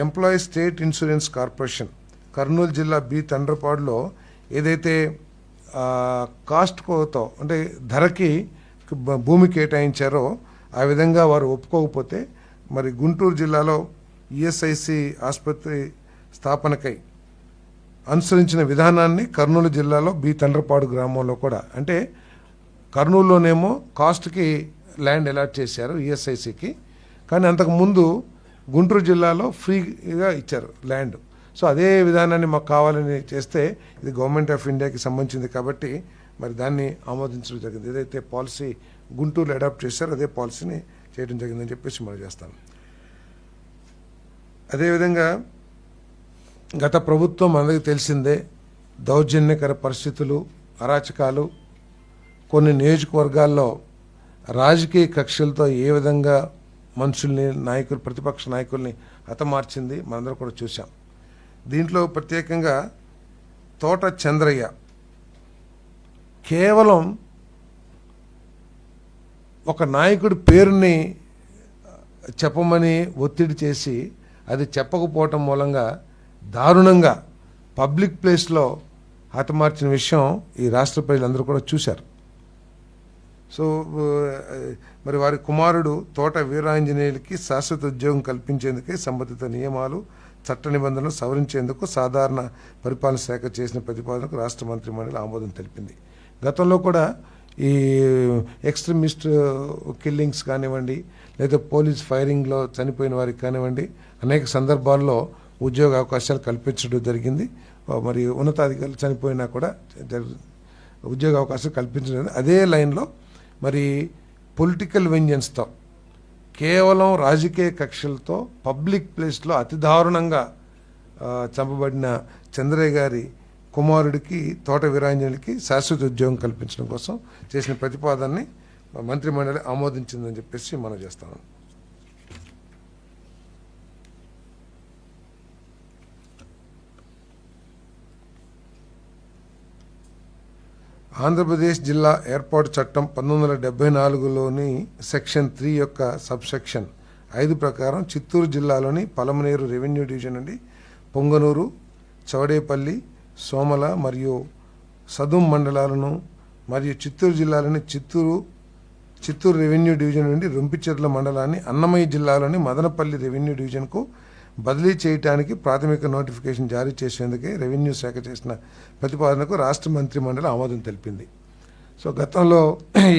employees state insurance corporation Kurnool జిల్లా బి తండ్రపాడులో ఏదైతే కాస్ట్ కోతో అంటే ధరకి భూమి కేటాయించారో ఆ విధంగా వారు ఒప్పుకోకపోతే మరి గుంటూరు జిల్లాలో ఈఎస్ఐసి ఆసుపత్రి స్థాపనకై అనుసరించిన విధానాన్ని కర్నూలు జిల్లాలో బి తండ్రపాడు గ్రామంలో కూడా, అంటే కర్నూలులోనేమో కాస్ట్కి ల్యాండ్ అలాట్ చేశారు ఈఎస్ఐసికి, కానీ అంతకుముందు గుంటూరు జిల్లాలో ఫ్రీగా ఇచ్చారు ల్యాండ్. సో అదే విధానాన్ని మాకు కావాలని చేస్తే ఇది గవర్నమెంట్ ఆఫ్ ఇండియాకి సంబంధించింది కాబట్టి మరి దాన్ని ఆమోదించడం జరిగింది. ఏదైతే పాలసీ గుంటూరులో అడాప్ట్ చేశారో అదే పాలసీని చేయడం జరిగిందని చెప్పేసి మనం చేస్తాం. అదేవిధంగా గత ప్రభుత్వం అందరికీ తెలిసిందే, దౌర్జన్యకర పరిస్థితులు, అరాచకాలు, కొన్ని నియోజకవర్గాల్లో రాజకీయ కక్షలతో ఏ విధంగా మనుషుల్ని, ప్రతిపక్ష నాయకుల్ని హతమార్చింది మనందరం కూడా చూసాం. దీంట్లో ప్రత్యేకంగా తోట చంద్రయ్య కేవలం ఒక నాయకుడి పేరుని చెప్పమని ఒత్తిడి చేసి అది చెప్పకపోవటం మూలంగా దారుణంగా పబ్లిక్ ప్లేస్లో హతమార్చిన విషయం ఈ రాష్ట్ర ప్రజలందరూ కూడా చూశారు. సో మరి వారి కుమారుడు తోట వీరాంజనేయులకి శాశ్వత ఉద్యోగం కల్పించేందుకే సంబంధిత నియమాలు, చట్ట నిబంధనలు సవరించేందుకు సాధారణ పరిపాలన శాఖ చేసిన ప్రతిపాదనకు రాష్ట్ర మంత్రి మండలి ఆమోదం తెలిపింది. గతంలో కూడా ఈ ఎక్స్ట్రీమిస్ట్ కిల్లింగ్స్ కానివ్వండి, లేదా పోలీస్ ఫైరింగ్లో చనిపోయిన వారికి కానివ్వండి, అనేక సందర్భాల్లో ఉద్యోగ అవకాశాలు కల్పించడం జరిగింది. మరి ఉన్నతాధికారులు చనిపోయినా కూడా ఉద్యోగ అవకాశాలు కల్పించడం. అదే లైన్లో మరి పొలిటికల్ వెంజెన్స్తో, కేవలం రాజకీయ కక్షలతో పబ్లిక్ ప్లేస్లో అతి దారుణంగా చంపబడిన చంద్రయ్య గారి కుమారుడికి తోట వీరాంజనేయులకి శాశ్వత ఉద్యోగం కల్పించడం కోసం చేసిన ప్రతిపాదనని మంత్రి మండలి ఆమోదించిందని చెప్పేసి మనం చేస్తాం. ఆంధ్రప్రదేశ్ జిల్లా ఏర్పాటు చట్టం 1974లోని సెక్షన్ 3 యొక్క సబ్సెక్షన్ 5 ప్రకారం చిత్తూరు జిల్లాలోని పలమనేరు రెవెన్యూ డివిజన్ నుండి పొంగనూరు, చౌడేపల్లి, సోమల మరియు సదుం మండలాలను మరియు చిత్తూరు జిల్లాలోని చిత్తూరు రెవెన్యూ డివిజన్ నుండి రొంపిచెర్ల మండలాన్ని అన్నమయ్య జిల్లాలోని మదనపల్లి రెవెన్యూ డివిజన్కు బదిలీ చేయడానికి ప్రాథమిక నోటిఫికేషన్ జారీ చేసేందుకే రెవెన్యూ శాఖ చేసిన ప్రతిపాదనకు రాష్ట్ర మంత్రిమండలి ఆమోదం తెలిపింది. సో గతంలో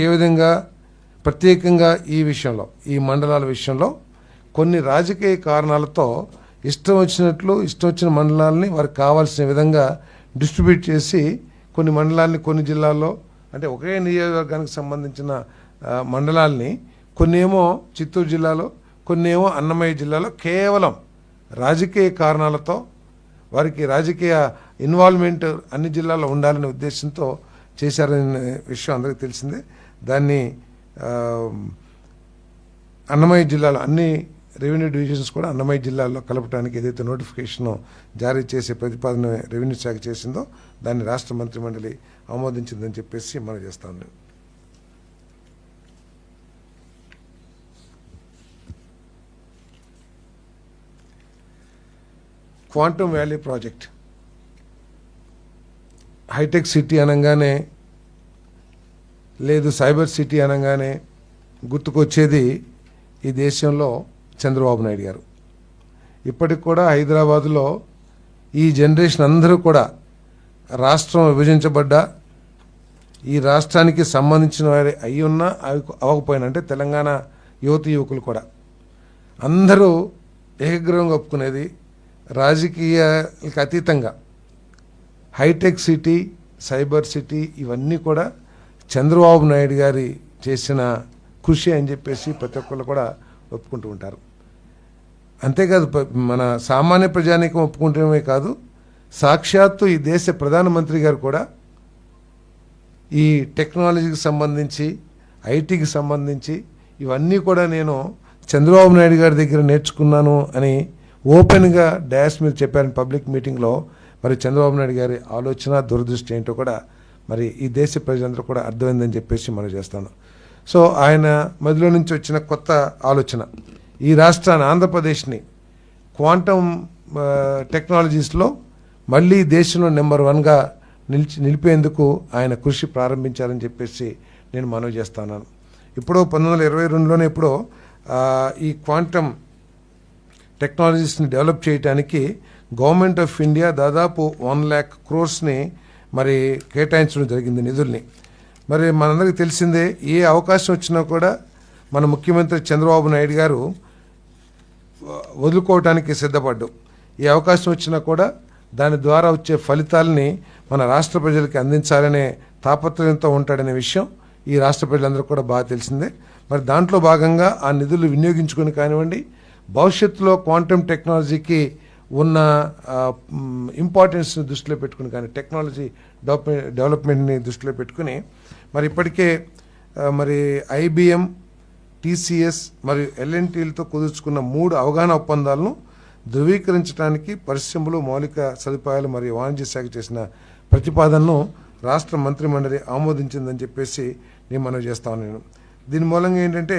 ఏ విధంగా ప్రత్యేకంగా ఈ విషయంలో, ఈ మండలాల విషయంలో కొన్ని రాజకీయ కారణాలతో ఇష్టం వచ్చిన మండలాలని వారికి కావాల్సిన విధంగా డిస్ట్రిబ్యూట్ చేసి కొన్ని మండలాన్ని కొన్ని జిల్లాల్లో, అంటే ఒకే నియోజకవర్గానికి సంబంధించిన మండలాల్ని కొన్నేమో చిత్తూరు జిల్లాలో, కొన్నేమో అన్నమయ్య జిల్లాలో కేవలం రాజకీయ కారణాలతో వారికి రాజకీయ ఇన్వాల్వ్మెంట్ అన్ని జిల్లాల్లో ఉండాలనే ఉద్దేశంతో చేశారనే విషయం అందరికీ తెలిసిందే. దాన్ని అన్నమయ్య జిల్లాలో అన్ని రెవెన్యూ డివిజన్స్ కూడా అన్నమయ్య జిల్లాలో కలపడానికి ఏదైతే నోటిఫికేషన్ జారీ చేసే ప్రతిపాదన రెవెన్యూ శాఖ చేసిందో దాన్ని రాష్ట్ర మంత్రిమండలి ఆమోదించిందని చెప్పేసి మనం చేస్తాను. Quantum valley project, Hitec City అనగానే లేదు సైబర్ సిటీ అనగానే గుర్తుకొచ్చేది ఈ దేశంలో చంద్రబాబు నాయుడు గారు. ఇప్పటికి కూడా హైదరాబాదులో ఈ జనరేషన్ అందరూ కూడా రాష్ట్రం విభజించబడ్డా ఈ రాష్ట్రానికి సంబంధించిన వారి అయి ఉన్నా అవ్వకపోయినా, అంటే తెలంగాణ యువకులు కూడా అందరూ ఏకగ్రీవంగా ఒప్పుకునేది రాజకీయాలకు అతీతంగా హైటెక్ సిటీ, సైబర్ సిటీ ఇవన్నీ కూడా చంద్రబాబు నాయుడు గారి చేసిన కృషి అని చెప్పేసి ప్రతి ఒక్కరు కూడా ఒప్పుకుంటూ ఉంటారు. అంతేకాదు మన సామాన్య ప్రజానీకం ఒప్పుకుంటమే కాదు, సాక్షాత్తు ఈ దేశ ప్రధానమంత్రి గారు కూడా ఈ టెక్నాలజీకి సంబంధించి, ఐటీకి సంబంధించి ఇవన్నీ కూడా నేను చంద్రబాబు నాయుడు గారి దగ్గర నేర్చుకున్నాను అని ఓపెన్గా డాష్ మీద చెప్పారని పబ్లిక్ మీటింగ్లో. మరి చంద్రబాబు నాయుడు గారి ఆలోచన, దురదృష్టి ఏంటో కూడా మరి ఈ దేశ ప్రజలందరూ కూడా అర్థమైందని చెప్పేసి మనం చేస్తాను. సో ఆయన మధ్యలో నుంచి వచ్చిన కొత్త ఆలోచన ఈ రాష్ట్రాన్ని, ఆంధ్రప్రదేశ్ని క్వాంటమ్ టెక్నాలజీస్లో మళ్ళీ దేశంలో నెంబర్ 1గా నిలిపేందుకు ఆయన కృషి ప్రారంభించారని చెప్పేసి నేను మనవి చేస్తున్నాను. ఇప్పుడు 1922లోనే ఎప్పుడో ఈ క్వాంటమ్ టెక్నాలజీస్ని డెవలప్ చేయడానికి గవర్నమెంట్ ఆఫ్ ఇండియా దాదాపు 1 lakh crores మరి కేటాయించడం జరిగింది నిధుల్ని. మరి మనందరికీ తెలిసిందే, ఏ అవకాశం వచ్చినా కూడా మన ముఖ్యమంత్రి చంద్రబాబు నాయుడు గారు వదులుకోవటానికి సిద్ధపడ్డాం. ఏ అవకాశం వచ్చినా కూడా దాని ద్వారా వచ్చే ఫలితాలని మన రాష్ట్ర ప్రజలకి అందించాలనే తాపత్రయంతో ఉంటాడనే విషయం ఈ రాష్ట్ర ప్రజలందరూ కూడా బాగా తెలిసిందే. మరి దాంట్లో భాగంగా ఆ నిధులు వినియోగించుకొని కానివ్వండి, భవిష్యత్తులో క్వాంటమ్ టెక్నాలజీకి ఉన్న ఇంపార్టెన్స్ని దృష్టిలో పెట్టుకుని కానీ, టెక్నాలజీ డెవలప్మెంట్ని దృష్టిలో పెట్టుకుని మరి ఇప్పటికే మరి IBM, TCS మరియు L&Tలతో కుదుర్చుకున్న 3 అవగాహన ఒప్పందాలను ధృవీకరించడానికి పరిశ్రమలు, మౌలిక సదుపాయాలు మరియు వాణిజ్య శాఖ చేసిన ప్రతిపాదనను రాష్ట్ర మంత్రిమండలి ఆమోదించిందని చెప్పేసి నేను మనవి చేస్తాను. నేను దీని మూలంగా ఏంటంటే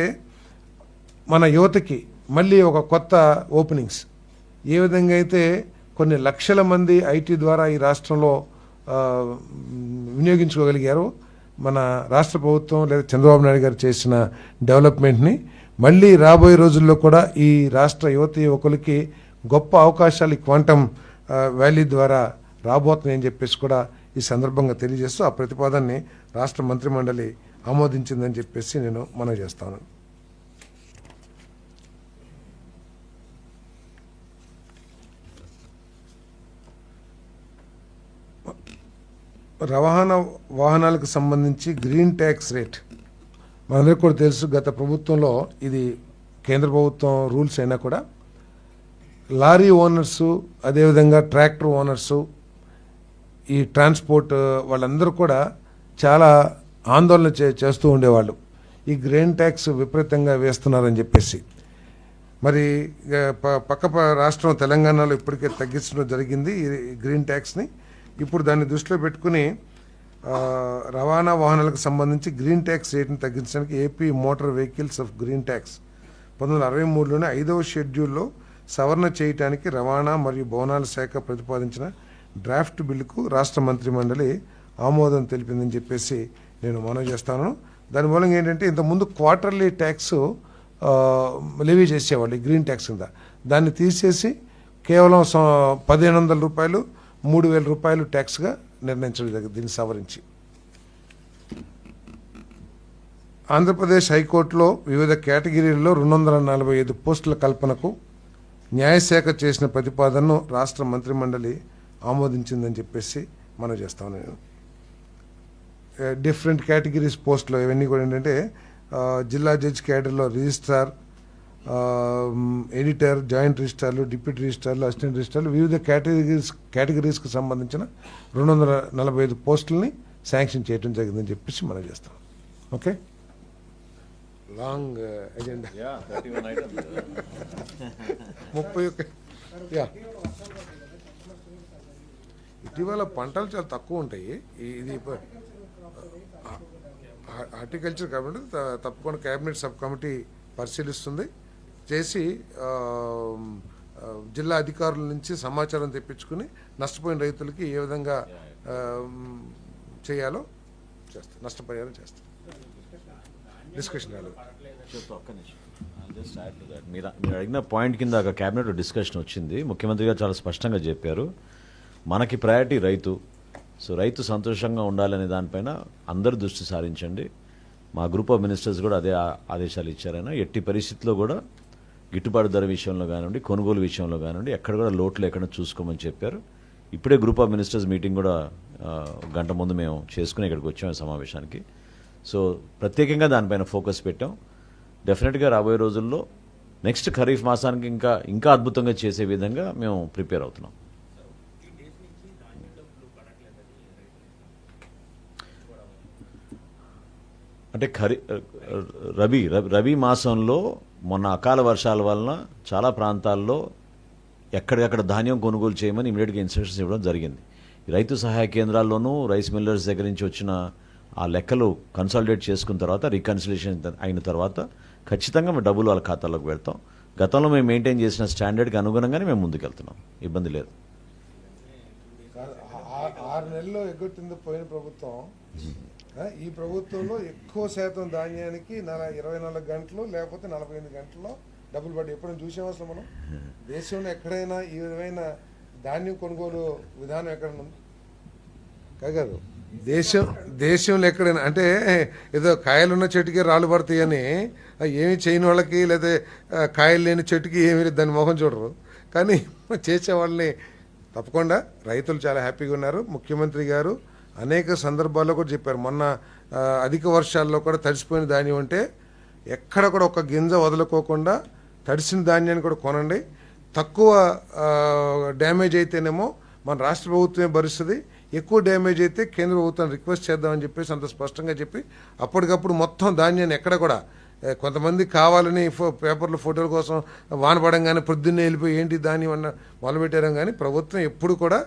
మన యువతకి మళ్ళీ ఒక కొత్త ఓపెనింగ్స్, ఏ విధంగా అయితే కొన్ని లక్షల మంది IT ద్వారా ఈ రాష్ట్రంలో వినియోగించుకోగలిగారో, మన రాష్ట్ర ప్రభుత్వం లేదా చంద్రబాబు నాయుడు గారు చేసిన డెవలప్మెంట్ని మళ్ళీ రాబోయే రోజుల్లో కూడా ఈ రాష్ట్ర యువకులకి గొప్ప అవకాశాలు ఈ క్వాంటమ్ వ్యాలీ ద్వారా రాబోతున్నాయని చెప్పేసి కూడా ఈ సందర్భంగా తెలియజేస్తూ ఆ ప్రతిపాదనని రాష్ట్ర మంత్రిమండలి ఆమోదించిందని చెప్పేసి నేను మనవి చేస్తాను. రవాణా వాహనాలకు సంబంధించి గ్రీన్ ట్యాక్స్ రేట్ మనందరికీ కూడా తెలుసు. గత ప్రభుత్వంలో ఇది కేంద్ర ప్రభుత్వం రూల్స్ అయినా కూడా లారీ ఓనర్సు, అదేవిధంగా ట్రాక్టర్ ఓనర్సు, ఈ ట్రాన్స్పోర్ట్ వాళ్ళందరూ కూడా చాలా ఆందోళన చేస్తూ ఉండేవాళ్ళు, ఈ గ్రీన్ ట్యాక్స్ విపరీతంగా వేస్తున్నారని చెప్పేసి. మరి పక్క రాష్ట్రం తెలంగాణలో ఇప్పటికే తగ్గించడం జరిగింది ఈ గ్రీన్ ట్యాక్స్ని. ఇప్పుడు దాన్ని దృష్టిలో పెట్టుకుని రవాణా వాహనాలకు సంబంధించి గ్రీన్ ట్యాక్స్ రేటును తగ్గించడానికి AP motor vehicles of green tax 1963లోనే 5వ షెడ్యూల్లో సవరణ చేయడానికి రవాణా మరియు భవనాల శాఖ ప్రతిపాదించిన డ్రాఫ్ట్ బిల్లుకు రాష్ట్ర మంత్రిమండలి ఆమోదం తెలిపిందని చెప్పేసి నేను మనవి చేస్తాను. దాని మూలంగా ఏంటంటే ఇంతకుముందు క్వార్టర్లీ ట్యాక్స్ లెవీ చేసేవాళ్ళు ఈ గ్రీన్ ట్యాక్స్ కింద. దాన్ని తీసేసి కేవలం 1,500 రూపాయలు 3,000 రూపాయలు ట్యాక్స్గా నిర్ణయించడం జరిగింది. దీన్ని సవరించి ఆంధ్రప్రదేశ్ హైకోర్టులో వివిధ కేటగిరీల్లో 245 పోస్టుల కల్పనకు న్యాయశాఖ చేసిన ప్రతిపాదనను రాష్ట్ర మంత్రిమండలి ఆమోదించిందని చెప్పేసి మనం చేస్తాం. నేను డిఫరెంట్ కేటగిరీస్ పోస్టులు ఇవన్నీ కూడా ఏంటంటే జిల్లా జడ్జి క్యాడర్లో రిజిస్ట్రార్, ఎడిటర్, జాయింట్ రిజిస్ట్రార్లు, డిప్యూటీ రిజిస్ట్రార్లు, అసిస్టెంట్ రిజిస్ట్రార్లు వివిధ కేటగిరీస్కి సంబంధించిన 245 పోస్టులని శాంక్షన్ చేయడం జరిగిందని చెప్పేసి మనం చేస్తాం. Okay, long agenda 31. ఇటీవల పంటలు చాలా తక్కువ ఉంటాయి. ఇది హార్టికల్చర్ కాబట్టి తప్పకుండా కేబినెట్ సబ్ కమిటీ పరిశీలిస్తుంది. చేసి జిల్లా అధికారుల నుంచి సమాచారం తెప్పించుకుని నష్టపోయిన రైతులకి ఏ విధంగా చేయాలో చేస్తాం, నష్టపరిహారం చేస్తాం. డిస్కషన్ రాలేదు. మీరు అడిగిన పాయింట్ కింద క్యాబినెట్ డిస్కషన్ వచ్చింది. ముఖ్యమంత్రి గారు చాలా స్పష్టంగా చెప్పారు, మనకి ప్రయారిటీ రైతు. సో రైతు సంతోషంగా ఉండాలనే దానిపైన అందరూ దృష్టి సారించండి. మా గ్రూప్ ఆఫ్ మినిస్టర్స్ కూడా అదే ఆదేశాలు ఇచ్చారైనా ఎట్టి పరిస్థితుల్లో కూడా గిట్టుబాటు ధర విషయంలో కానివ్వండి, కొనుగోలు విషయంలో కానివ్వండి, ఎక్కడ కూడా లోట్లు ఎక్కడ చూసుకోమని చెప్పారు. ఇప్పుడే గ్రూప్ ఆఫ్ మినిస్టర్స్ మీటింగ్ కూడా గంట ముందు మేము చేసుకుని ఇక్కడికి వచ్చాము ఈ సమావేశానికి. సో ప్రత్యేకంగా దానిపైన ఫోకస్ పెట్టాం. డెఫినెట్గా రాబోయే రోజుల్లో నెక్స్ట్ ఖరీఫ్ మాసానికి ఇంకా అద్భుతంగా చేసే విధంగా మేము ప్రిపేర్ అవుతున్నాం. అంటే రబీ మాసంలో మొన్న అకాల వర్షాల వలన చాలా ప్రాంతాల్లో ఎక్కడికక్కడ ధాన్యం కొనుగోలు చేయమని ఇమీడియట్గా ఇన్స్ట్రక్షన్స్ ఇవ్వడం జరిగింది. రైతు సహాయ కేంద్రాల్లోనూ రైస్ మిల్లర్స్ దగ్గర నుంచి వచ్చిన ఆ లెక్కలు కన్సాలిడేట్ చేసుకున్న తర్వాత రీకన్సిలేషన్ అయిన తర్వాత ఖచ్చితంగా మేము డబ్బులు వాళ్ళ ఖాతాలోకి పెడతాం. గతంలో మేము మెయింటైన్ చేసిన స్టాండర్డ్కి అనుగుణంగానే మేము ముందుకెళ్తున్నాం, ఇబ్బంది లేదు. 6 నెలల్లో ఎగ్గొట్టింది పోయిన ప్రభుత్వం. ఈ ప్రభుత్వంలో ఎక్కువ శాతం ధాన్యానికి 24 గంటలు లేకపోతే 48 గంటల్లో డబ్బులు పడి ఎప్పుడైనా చూసాం అసలు మనం దేశంలో ఎక్కడైనా ఈ విధమైన ధాన్యం కొనుగోలు విధానం ఎక్కడైనా ఉంది కాదు. దేశంలో ఎక్కడైనా అంటే ఏదో కాయలున్న చెట్టుకే రాళ్ళు పడతాయని ఏమి చేయని వాళ్ళకి లేదా కాయలు లేని చెట్టుకి ఏమి దాని మొహం చూడరు. కానీ చేసే వాళ్ళని తప్పకుండా రైతులు చాలా హ్యాపీగా ఉన్నారు. ముఖ్యమంత్రి గారు అనేక సందర్భాల్లో కూడా చెప్పారు. మొన్న అధిక వర్షాల్లో కూడా తడిసిపోయిన ధాన్యం అంటే ఎక్కడ కూడా ఒక గింజ వదులుకోకుండా తడిసిన ధాన్యాన్ని కూడా కొనండి. తక్కువ డ్యామేజ్ అయితేనేమో మన రాష్ట్ర ప్రభుత్వమే భరిస్తుంది, ఎక్కువ డ్యామేజ్ అయితే కేంద్ర ప్రభుత్వాన్ని రిక్వెస్ట్ చేద్దామని చెప్పేసి అంత స్పష్టంగా చెప్పి అప్పటికప్పుడు మొత్తం ధాన్యాన్ని ఎక్కడ కూడా కొంతమంది కావాలని పేపర్లు ఫోటోల కోసం వానపడంగానే పొద్దున్నే వెళ్ళిపోయి ఏంటి ధాన్యం అన్న మొదలుపెట్టారం. కానీ ప్రభుత్వం ఎప్పుడు కూడా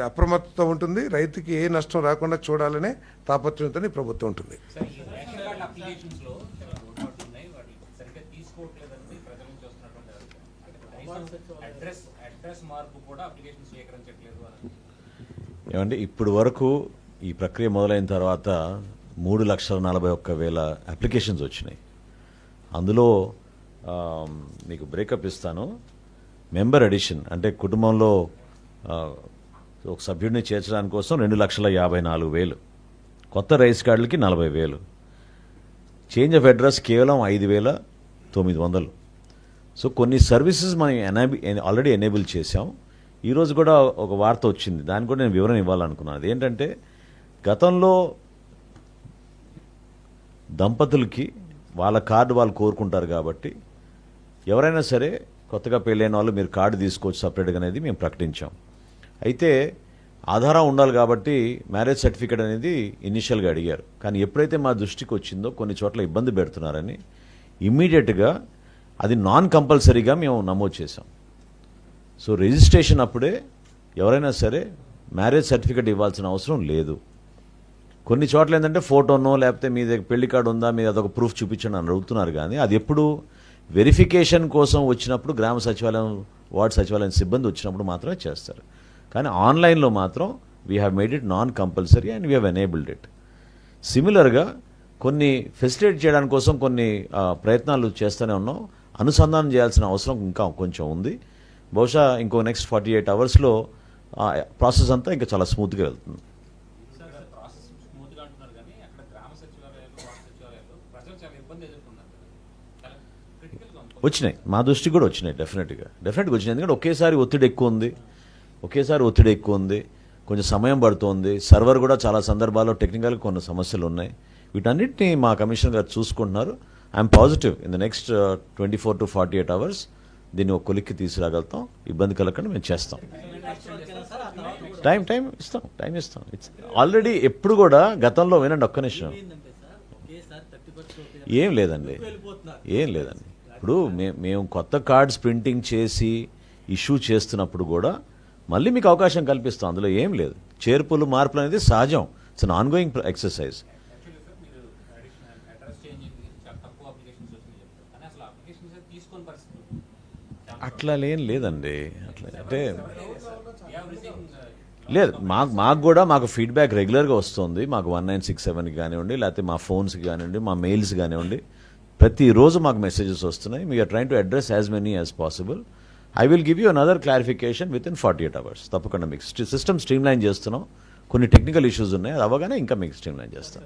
అప్రమత్తత ఉంటుంది. రైతుకి ఏ నష్టం రాకుండా చూడాలనే తాపత్రయంతో ప్రభుత్వం ఉంటుంది. ఏమంటే ఇప్పుడు వరకు ఈ ప్రక్రియ మొదలైన తర్వాత 3,41,000 అప్లికేషన్స్ వచ్చినాయి. అందులో మీకు బ్రేకప్ ఇస్తాను. మెంబర్ అడిషన్ అంటే కుటుంబంలో ఒక సభ్యుడిని చేర్చడానికి కోసం 2,54,000, కొత్త రైస్ కార్డులకి 40,000, చేంజ్ ఆఫ్ అడ్రస్ కేవలం 5,900. సో కొన్ని సర్వీసెస్ మనం ఆల్రెడీ ఎనేబుల్ చేసాం. ఈరోజు కూడా ఒక వార్త వచ్చింది, దానికి కూడా నేను వివరణ ఇవ్వాలనుకున్నాను. అదేంటంటే గతంలో దంపతులకి వాళ్ళ కార్డు వాళ్ళు కోరుకుంటారు కాబట్టి ఎవరైనా సరే కొత్తగా పెళ్ళైన వాళ్ళు మీరు కార్డు తీసుకోవచ్చు సపరేట్గా అనేది మేము ప్రకటించాం. అయితే ఆధారం ఉండాలి కాబట్టి మ్యారేజ్ సర్టిఫికేట్ అనేది ఇనిషియల్గా అడిగారు. కానీ ఎప్పుడైతే మా దృష్టికి వచ్చిందో కొన్ని చోట్ల ఇబ్బంది పెడుతున్నారని ఇమ్మీడియట్గా అది నాన్ కంపల్సరీగా మేము నమోదు చేసాం. సో రిజిస్ట్రేషన్ అప్పుడే ఎవరైనా సరే మ్యారేజ్ సర్టిఫికేట్ ఇవ్వాల్సిన అవసరం లేదు. కొన్ని చోట్ల ఏంటంటే ఫోటోనో లేకపోతే మీ దగ్గర పెళ్లి కార్డు ఉందా మీరు అదొక ప్రూఫ్ చూపించండి అని అడుగుతున్నారు, కానీ అది ఎప్పుడు వెరిఫికేషన్ కోసం వచ్చినప్పుడు గ్రామ సచివాలయం వార్డు సచివాలయం సిబ్బంది వచ్చినప్పుడు మాత్రమే చేస్తారు. కానీ ఆన్లైన్లో మాత్రం we have made it non compulsory and we have enabled it. సిమిలర్గా కొన్ని ఫెసిలిటేట్ చేయడానికి కోసం కొన్ని ప్రయత్నాలు చేస్తూనే ఉన్నాం. అనుసంధానం చేయాల్సిన అవసరం ఇంకా కొంచెం ఉంది. బహుశా ఇంకో నెక్స్ట్ 48 అవర్స్లో ప్రాసెస్ అంతా ఇంకా చాలా స్మూత్గా వెళ్తుంది. వచ్చినాయి, మా దృష్టికి కూడా వచ్చినాయి. డెఫినెట్గా వచ్చినాయి. ఎందుకంటే ఒకేసారి ఒత్తిడి ఎక్కువ ఉంది, కొంచెం సమయం పడుతోంది. సర్వర్ కూడా చాలా సందర్భాల్లో టెక్నికల్గా కొన్ని సమస్యలు ఉన్నాయి. వీటన్నిటిని మా కమిషనర్ గారు చూసుకుంటున్నారు. I'm positive in the next 24 to 48 hours దీన్ని ఒక కొలిక్కి తీసుకురాగలుగుతాం. ఇబ్బంది కలగకుండా మేము చేస్తాం. టైం ఇస్తాం. ఇట్స్ ఆల్రెడీ ఎప్పుడు కూడా గతంలో వినండి ఒక్క నిమిషం. ఏం లేదండి. ఇప్పుడు మేము కొత్త కార్డ్స్ ప్రింటింగ్ చేసి ఇష్యూ చేస్తున్నప్పుడు కూడా మళ్ళీ మీకు అవకాశం కల్పిస్తాం. అందులో ఏం లేదు. చేర్పులు మార్పులు అనేది సహజం. It's an ongoing exercise. అట్లా లేదండి. అట్లా అంటే లేదు, మాకు ఫీడ్బ్యాక్ రెగ్యులర్గా వస్తుంది. మాకు 1967కి కానివ్వండి, లేకపోతే మా ఫోన్స్కి కానివ్వండి, మా మెయిల్స్ కానివ్వండి, ప్రతిరోజు మాకు మెసేజెస్ వస్తున్నాయి. We're trying to address as many as possible. I will give you another clarification within 48 hours. తప్పకుండా మీకు సిస్టమ్ స్ట్రీమ్లైన్ చేస్తున్నాం. కొన్ని టెక్నికల్ ఇష్యూస్ ఉన్నాయి, అది అవ్వగానే ఇంకా మీకు స్ట్రీమ్లైన్ చేస్తాం.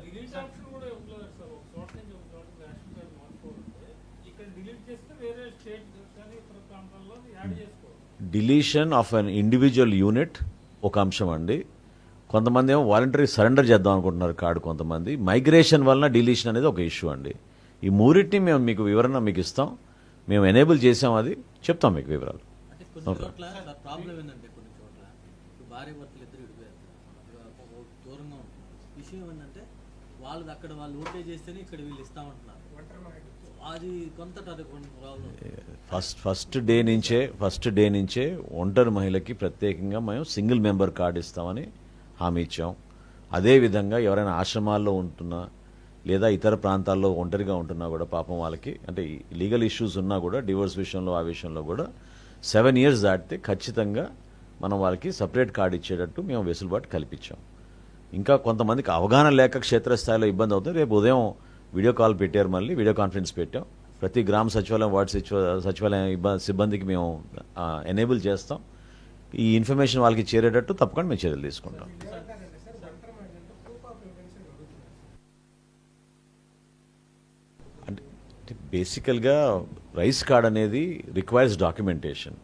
Deletion of an individual unit ఒక అంశం అండి. కొంతమంది ఏమో వాలంటరీ సరెండర్ చేద్దాం అనుకుంటున్నారు కార్డు, కొంతమంది మైగ్రేషన్ వలన డిలీషన్ అనేది ఒక ఇష్యూ అండి. ఈ మూడింటిని మేము మీకు వివరణ మీకు ఇస్తాం. మేము ఎనేబుల్ చేసాం, అది చెప్తాం మీకు వివరాలు. ఫస్ట్ డే నుంచే ఒంటరి మహిళకి ప్రత్యేకంగా మేము సింగిల్ మెంబర్ కార్డు ఇస్తామని హామీ ఇచ్చాం. అదేవిధంగా ఎవరైనా ఆశ్రమాల్లో ఉంటున్నా లేదా ఇతర ప్రాంతాల్లో ఒంటరిగా ఉంటున్నా కూడా పాపం వాళ్ళకి అంటే లీగల్ ఇష్యూస్ ఉన్నా కూడా డివోర్స్ విషయంలో ఆ విషయంలో కూడా 7 years దాటితే ఖచ్చితంగా మనం వాళ్ళకి సపరేట్ కార్డు ఇచ్చేటట్టు మేము వెసులుబాటు కల్పించాం. ఇంకా కొంతమందికి అవగాహన లేక క్షేత్రస్థాయిలో ఇబ్బంది అవుతుంది. రేపు ఉదయం వీడియో కాల్ పెట్టారు, మళ్ళీ వీడియో కాన్ఫరెన్స్ పెట్టాం. ప్రతి గ్రామ సచివాలయం వార్డు సచివాలయం సిబ్బందికి మేము ఎనేబుల్ చేస్తాం. ఈ ఇన్ఫర్మేషన్ వాళ్ళకి చేరేటట్టు తప్పకుండా మేము చర్యలు తీసుకుంటాం. అంటే బేసికల్గా రైస్ కార్డ్ అనేది రిక్వైర్స్ డాక్యుమెంటేషన్.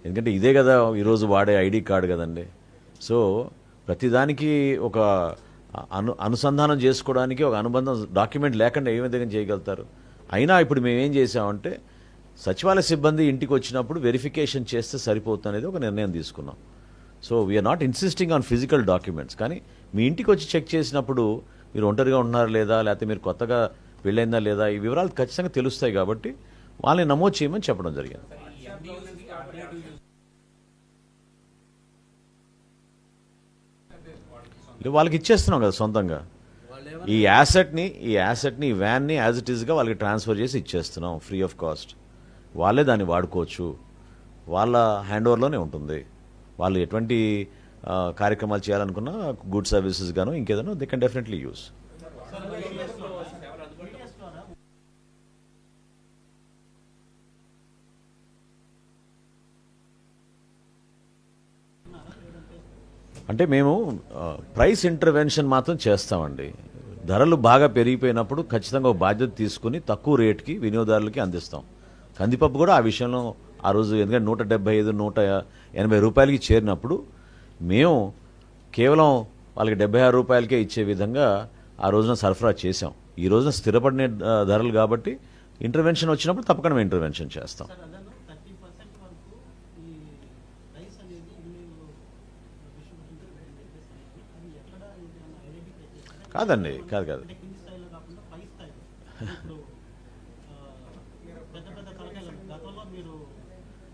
ఎందుకంటే ఇదే కదా ఈరోజు వాడే ఐడి కార్డు కదండి. సో ప్రతిదానికి ఒక అనుసంధానం చేసుకోవడానికి ఒక అనుబంధం డాక్యుమెంట్ లేకుండా ఏ విధంగా చేయగలుగుతారు. అయినా ఇప్పుడు మేమేం చేసామంటే సచివాలయ సిబ్బంది ఇంటికి వచ్చినప్పుడు వెరిఫికేషన్ చేస్తే సరిపోతుంది అనేది ఒక నిర్ణయం తీసుకున్నాం. So we're not insisting on physical documents. కానీ మీ ఇంటికి వచ్చి చెక్ చేసినప్పుడు మీరు ఒంటరిగా ఉంటున్నారా లేదా, లేకపోతే మీరు కొత్తగా పెళ్ళైందా లేదా, ఈ వివరాలు ఖచ్చితంగా తెలుస్తాయి. కాబట్టి వాళ్ళని నమోదు చేయమని చెప్పడం జరిగింది. వాళ్ళకి ఇచ్చేస్తున్నాం కదా సొంతంగా. ఈ యాసెట్ని ఈ వ్యాన్ని యాజ్ ఇట్ ఈస్గా వాళ్ళకి ట్రాన్స్ఫర్ చేసి ఇచ్చేస్తున్నాం ఫ్రీ ఆఫ్ కాస్ట్. వాళ్ళే దాన్ని వాడుకోవచ్చు, వాళ్ళ హ్యాండ్ ఓవర్లోనే ఉంటుంది. వాళ్ళు ఎటువంటి కార్యక్రమాలు చేయాలనుకున్నా గుడ్ సర్వీసెస్ గాను ఇంకేదైనా దే కెన్ డెఫినెట్లీ యూస్. అంటే మేము ప్రైస్ ఇంటర్వెన్షన్ మాత్రం చేస్తామండి. ధరలు బాగా పెరిగిపోయినప్పుడు ఖచ్చితంగా ఒక బాధ్యత తీసుకుని తక్కువ రేటుకి వినియోగదారులకి అందిస్తాం. కందిపప్పు కూడా ఆ విషయంలో ఆ రోజు ఎందుకంటే 175, 180 రూపాయలకి చేరినప్పుడు మేము కేవలం వాళ్ళకి 76 రూపాయలకే ఇచ్చే విధంగా ఆ రోజున సరఫరా చేసాం. ఈ రోజున స్థిరపడిన ధరలు కాబట్టి ఇంటర్వెన్షన్ వచ్చినప్పుడు తప్పకుండా మేము ఇంటర్వెన్షన్ చేస్తాం. కాదండి, కాదు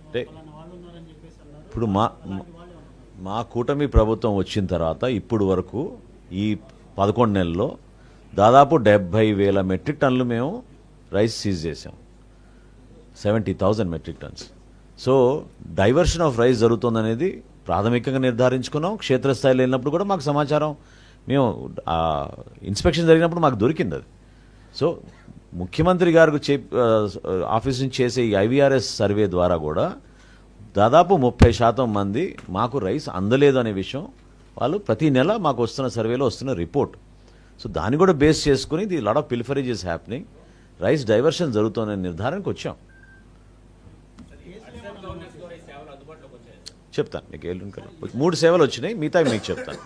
అంటే ఇప్పుడు మా కూటమి ప్రభుత్వం వచ్చిన తర్వాత ఇప్పుడు వరకు ఈ 11 నెలల్లో దాదాపు 70,000 మెట్రిక్ టన్నులు మేము రైస్ సీజ్ చేసాం. 70,000 metric tons. So diversion of rice జరుగుతుందనేది ప్రాథమికంగా నిర్ధారించుకున్నాం. క్షేత్రస్థాయిలో వెళ్ళినప్పుడు కూడా మాకు సమాచారం, మేము ఇన్స్పెక్షన్ జరిగినప్పుడు మాకు దొరికింది అది. సో ముఖ్యమంత్రి గారికి ఆఫీస్ నుంచి చేసే ఈ ఐవీఆర్ఎస్ సర్వే ద్వారా కూడా దాదాపు 30% మంది మాకు రైస్ అందలేదు అనే విషయం వాళ్ళు ప్రతి నెల మాకు వస్తున్న సర్వేలో వస్తున్న రిపోర్ట్. సో దాన్ని కూడా బేస్ చేసుకుని the lot of pilferage is happening, rice diversion జరుగుతుందనే నిర్ధారణకు వచ్చాం. చెప్తాను మీకు ఎల్లుండి కల్లా 3 సేవలు వచ్చినాయి, మిగతా మీకు చెప్తాను.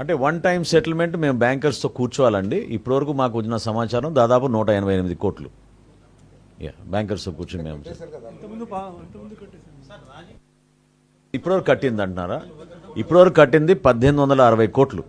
అంటే వన్ టైం సెటిల్మెంట్ మేము బ్యాంకర్స్తో కూర్చోవాలండి. ఇప్పటివరకు మాకు వచ్చిన సమాచారం దాదాపు 188 కోట్లు బ్యాంకర్స్తో కూర్చొని మేము ఇప్పటివరకు కట్టింది అంటున్నారా? ఇప్పటివరకు కట్టింది 1860 కోట్లు.